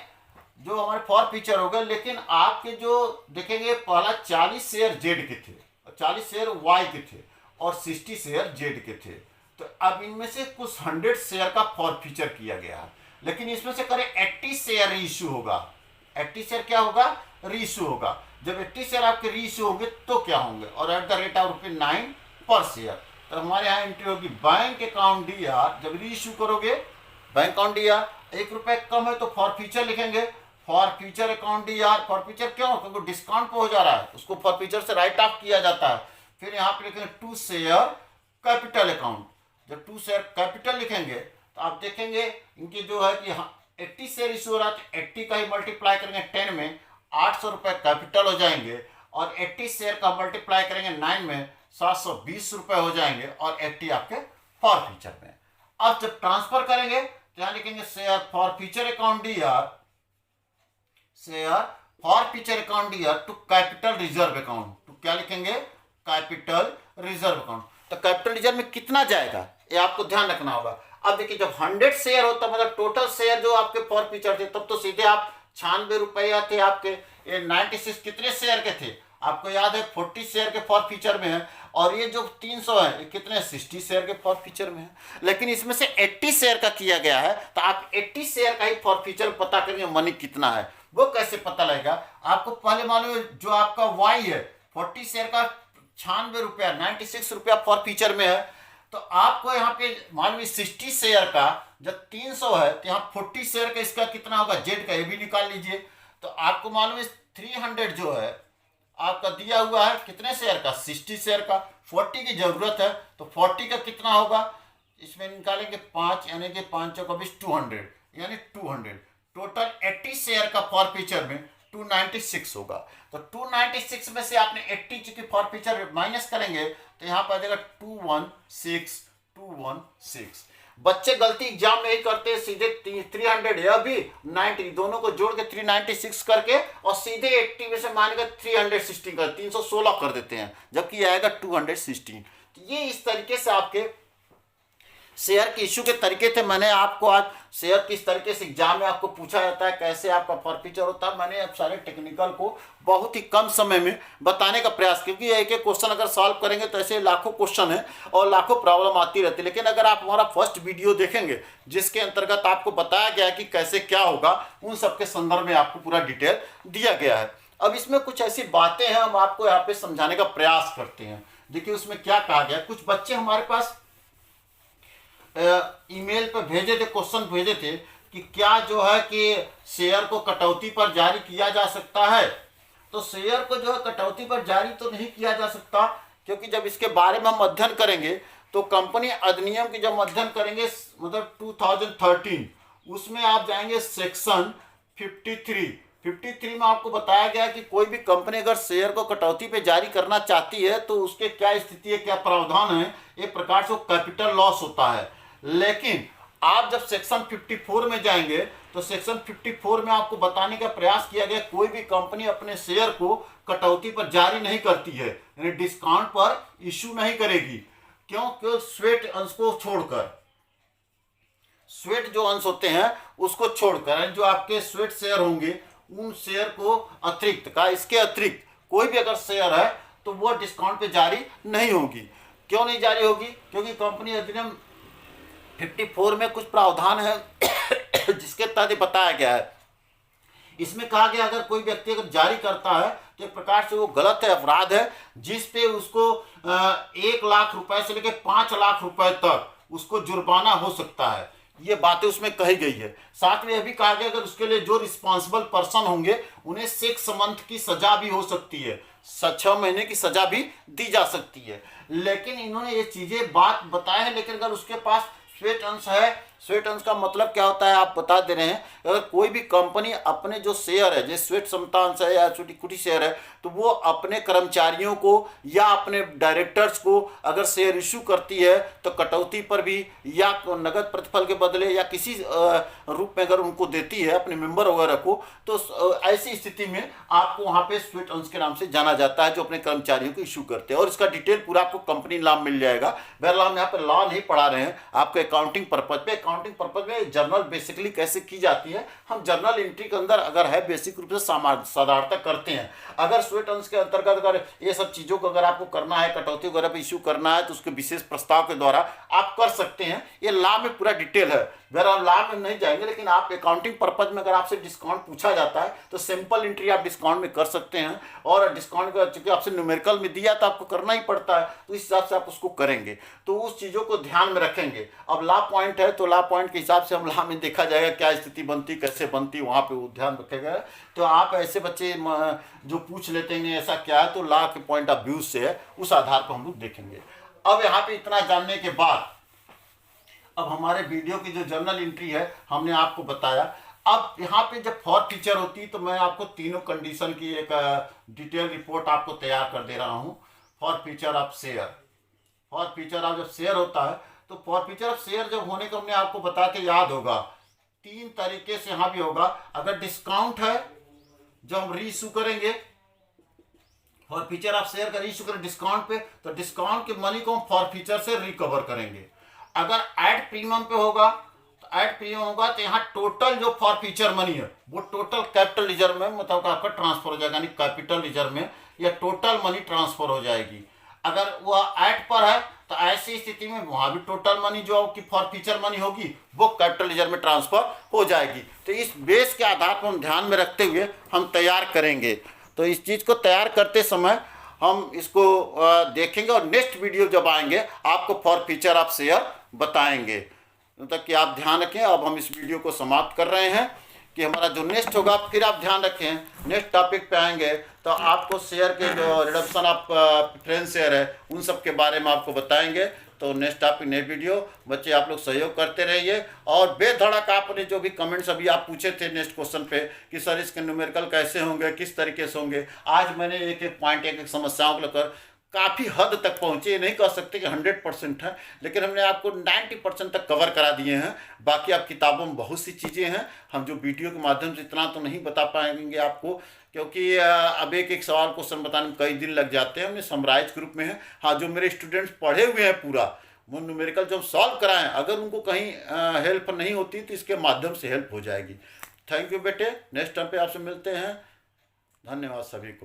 जो हमारे फॉरफीचर हो गए, लेकिन आपके जो देखेंगे पहला 40 शेयर जेड के थे, 40 शेयर वाई के थे और 60 शेयर जेड के थे। तो अब इनमें से कुछ 100 शेयर का फॉरफीचर किया गया है, लेकिन इसमें से करें 80 शेयर रीइश्यू होगा। 80 शेयर क्या होगा, रीइश्यू होगा। जब 80 शेयर आपके रीइश्यू होंगे तो क्या होंगे, और एट द रेट ऑफ ₹9 पर शेयर। तो हमारे यहाँ एंट्री होगी बैंक अकाउंट डी आर। जब रीइश्यू करोगे बैंक अकाउंट डी आर, ₹1 कम है तो फॉरफीचर लिखेंगे, forfeiture account D R. Forfeiture क्यों, क्योंकि डिस्काउंट पे हो जा रहा है, उसको फॉरफीचर से राइट ऑफ किया जाता है। फिर यहाँ पे लिखेंगे 2 शेयर कैपिटल अकाउंट। जब 2 शेयर कैपिटल लिखेंगे तो आप देखेंगे इनकी जो है कि 80 शेयर इशू हो रहा है तो 80 का ही मल्टीप्लाई करेंगे 10 में, ₹800 कैपिटल हो जाएंगे, और 80 शेयर का मल्टीप्लाई करेंगे 9 में, ₹720 हो जाएंगे, और 80 आपके फॉरफीचर में। अब जब ट्रांसफर करेंगे तो यहाँ लिखेंगे share forfeiture account D R, share forfeiture account D R to capital reserve account. तो क्या लिखेंगे, कैपिटल रिजर्व अकाउंट। तो कैपिटल रिजर्व में कितना जाएगा ये आपको ध्यान रखना होगा। अब देखिए जब 100 शेयर होता मतलब टोटल शेयर जो आपके फॉरफीचर थे, तब तो सीधे आप ₹96 थे आपके। ये 96 कितने शेयर के थे आपको याद है, 40 शेयर के फॉरफीचर में है, और ये जो 300 है ये कितने 60 शेयर के फॉरफीचर में है। लेकिन इसमें से 80 शेयर का किया गया है, तो आप 80 शेयर का ही फॉरफीचर पता करेंगे मनी कितना है। वो कैसे पता लगेगा, आपको पहले मालूम है जो आपका वाई है 40 शेयर का ₹96, ₹96 फॉरफीचर में है। तो आपको यहाँ पे मालूम 60 शेयर का जब 300 है तो यहाँ 40 शेयर का इसका कितना होगा, जेड का, ये भी निकाल लीजिए। तो आपको मालूम है 300 जो है आपका दिया हुआ है कितने शेयर का, 60 शेयर का। 40 की जरूरत है तो 40 का कितना होगा, इसमें निकालेंगे 5, यानी कि 5 चौका 20, 200, यानी 200। टोटल 80 शेयर का फॉरफीचर में 296 होगा। तो 296 में से आपने 80 चूंकि फॉरफीचर माइनस करेंगे तो यहाँ पर आ जाएगा 216। बच्चे गलती एग्जाम में ही करते हैं, सीधे 300 या भी 90 दोनों को जोड़ के 396 करके और सीधे 80 में से मानेगा 316 कर 316 कर देते हैं, जबकि आएगा 216। तो ये इस तरीके से आपके शेयर के इशू के तरीके थे। मैंने आपको आज शेयर किस तरीके से एग्जाम में आपको पूछा जाता है, कैसे आपका फॉरफीचर होता है, मैंने अब सारे टेक्निकल को बहुत ही कम समय में बताने का प्रयास, क्योंकि एक एक क्वेश्चन अगर सॉल्व करेंगे तो ऐसे लाखों क्वेश्चन है और लाखों प्रॉब्लम आती रहती है। लेकिन अगर आप हमारा फर्स्ट वीडियो देखेंगे जिसके अंतर्गत आपको बताया गया कि कैसे क्या होगा, उन सबके संदर्भ में आपको पूरा डिटेल दिया गया है। अब इसमें कुछ ऐसी बातें हैं हम आपको यहाँ पे समझाने का प्रयास करते हैं। देखिए उसमें क्या कहा गया, कुछ बच्चे हमारे पास ईमेल पे भेजे थे, क्वेश्चन भेजे थे कि क्या जो है कि शेयर को कटौती पर जारी किया जा सकता है। तो शेयर को जो है कटौती पर जारी तो नहीं किया जा सकता, क्योंकि जब इसके बारे में हम अध्ययन करेंगे तो कंपनी अधिनियम की जब अध्ययन करेंगे मतलब 2013, उसमें आप जाएंगे सेक्शन 53 में आपको बताया गया कि कोई भी कंपनी अगर शेयर को कटौती पे जारी करना चाहती है तो उसके क्या स्थिति है, क्या प्रावधान है, एक प्रकार से कैपिटल लॉस होता है। लेकिन आप जब सेक्शन 54 में जाएंगे तो सेक्शन 54 में आपको बताने का प्रयास किया गया कोई भी कंपनी अपने शेयर को कटौती पर जारी नहीं करती है, यानी डिस्काउंट पर इशू नहीं करेगी। क्यों, क्यों स्वेट अंश को छोड़कर, स्वेट जो अंश होते हैं उसको छोड़कर, जो आपके स्वेट शेयर होंगे उन शेयर को अतिरिक्त का, इसके अतिरिक्त कोई भी अगर शेयर है तो वो डिस्काउंट पे जारी नहीं होगी। क्यों नहीं जारी होगी, क्योंकि कंपनी अधिनियम 54 में कुछ प्रावधान है जिसके तहत बताया गया है। इसमें कहा गया अगर कोई व्यक्ति अगर जारी करता है तो एक प्रकार से वो गलत है, अपराध है, जिस पे उसको 1 लाख रुपए से लेकर 5 लाख रुपए तक उसको जुर्माना हो सकता है। ये बातें उसमें कही गई है। साथ में यह भी कहा गया अगर उसके लिए जो रिस्पॉन्सिबल पर्सन होंगे उन्हें 6 मंथ की सजा भी हो सकती है, 6 महीने की सजा भी दी जा सकती है। लेकिन इन्होंने ये चीजें बात बताया है, लेकिन अगर उसके पास स्वेट अंश है स्वेट अंश का मतलब क्या होता है आप बता दे रहे हैं। अगर कोई भी कंपनी अपने जो शेयर है, जैसे स्वेट समता अंश है या इक्विटी शेयर है, तो वो अपने कर्मचारियों को या अपने डायरेक्टर्स को अगर शेयर इशू करती है तो कटौती पर भी या नगद प्रतिफल के बदले या किसी रूप में अगर उनको देती है अपने मेंबर वगैरह को, तो ऐसी स्थिति में आपको वहां पे स्वेट अंश के नाम से जाना जाता है, जो अपने कर्मचारियों को इशू करते हैं। और इसका डिटेल पूरा आपको कंपनी लॉ मिल जाएगा। बहरहाल हम यहाँ पे लॉ नहीं पढ़ा रहे हैं, आपको अकाउंटिंग पर्पज पे, अकाउंटिंग पर्पज में जर्नल बेसिकली कैसे की जाती है, हम जर्नल एंट्री के अंदर अगर है बेसिक रूप से साधारणता करते हैं। अगर स्वेट अंश के अंतर्गत अगर ये सब चीजों को अगर आपको करना है, कटौती वगैरह पे इशू करना है, तो उसके विशेष प्रस्ताव के द्वारा आप कर सकते हैं। ये लॉ में पूरा डिटेल है, बहरहाल लॉ में नहीं जाएंगे, लेकिन आप अकाउंटिंग पर्पज में अगर आपसे डिस्काउंट पूछा जाता है तो सिंपल एंट्री आप डिस्काउंट में कर सकते हैं। और डिस्काउंट चूंकि आपसे न्यूमेरिकल में दिया तो आपको करना ही पड़ता है, तो इस हिसाब से आप उसको करेंगे, तो उस चीज़ों को ध्यान में रखेंगे। अब लॉ पॉइंट है तो लॉ पॉइंट के हिसाब से हम लॉ में देखा जाएगा क्या स्थिति बनती, कैसे बनती, वहाँ पे वो ध्यान रखेगा। तो आप ऐसे बच्चे जो पूछ लेते हैं ऐसा क्या है, तो लॉ के पॉइंट ऑफ व्यू से है, उस आधार पर हम लोग देखेंगे। अब यहाँ पे इतना जानने के बाद अब हमारे वीडियो की जो जर्नल एंट्री है हमने आपको बताया। अब यहाँ पे जब फॉर फीचर होती है तो मैं आपको तीनों कंडीशन की एक डिटेल रिपोर्ट आपको तैयार कर दे रहा हूँ। For feature of share, for feature of जब शेयर होता है तो फॉर फीचर ऑफ शेयर जब होने को हमने आपको बता के याद होगा, तीन तरीके से यहाँ भी होगा। अगर डिस्काउंट है जो हम री इशू करेंगे, फॉर फीचर ऑफ शेयर का री इशू करें डिस्काउंट पे, तो डिस्काउंट के मनी को हम फॉर फीचर से रिकवर करेंगे। अगर एड प्रीमियम पे होगा तो एड प्रीमियम होगा तो यहाँ टोटल जो फॉर फीचर मनी है वो टोटल कैपिटल रिजर्व में मतलब आपका ट्रांसफर हो जाएगा, यानी कैपिटल रिजर्व में या टोटल मनी ट्रांसफर हो जाएगी। अगर वह एड पर है तो ऐसी स्थिति में वहां भी टोटल मनी जो आपकी फॉर फीचर मनी होगी वो कैपिटल रिजर्व में ट्रांसफर हो जाएगी। तो इस बेस के आधार पर हम ध्यान में रखते हुए हम तैयार करेंगे। तो इस चीज़ को तैयार करते समय हम इसको देखेंगे और नेक्स्ट वीडियो जब आएंगे आपको फॉर फीचर ऑफ शेयर बताएंगे। तब कि आप ध्यान रखें। अब हम इस वीडियो को समाप्त कर रहे हैं कि हमारा जो नेक्स्ट होगा, फिर आप ध्यान रखें नेक्स्ट टॉपिक पे आएंगे तो आपको शेयर के जो रिडक्शन ऑफ प्रेफरेंस शेयर है उन सब के बारे में आपको बताएंगे। तो नेक्स्ट टॉपिक नेक्स्ट वीडियो, बच्चे आप लोग सहयोग करते रहिए और बेधड़क आपने जो भी कमेंट्स अभी आप पूछे थे नेक्स्ट क्वेश्चन पे कि सर इसके न्यूमेरिकल कैसे होंगे, किस तरीके से होंगे, आज मैंने एक एक पॉइंट एक एक समस्याओं को लेकर काफ़ी हद तक पहुँचे। नहीं कह सकते कि 100% है, लेकिन हमने आपको 90% तक कवर करा दिए हैं। बाकी आप किताबों में बहुत सी चीज़ें हैं, हम जो वीडियो के माध्यम से इतना तो नहीं बता पाएंगे आपको, क्योंकि अब एक एक सवाल क्वेश्चन बताने में कई दिन लग जाते हैं। हमने समराइज ग्रुप में है। हाँ, जो मेरे स्टूडेंट्स पढ़े हुए हैं पूरा वो न्यूमेरिकल जब सॉल्व कराएं, अगर उनको कहीं हेल्प नहीं होती तो इसके माध्यम से हेल्प हो जाएगी। थैंक यू बेटे, नेक्स्ट टाइम पे आपसे मिलते हैं। धन्यवाद सभी को।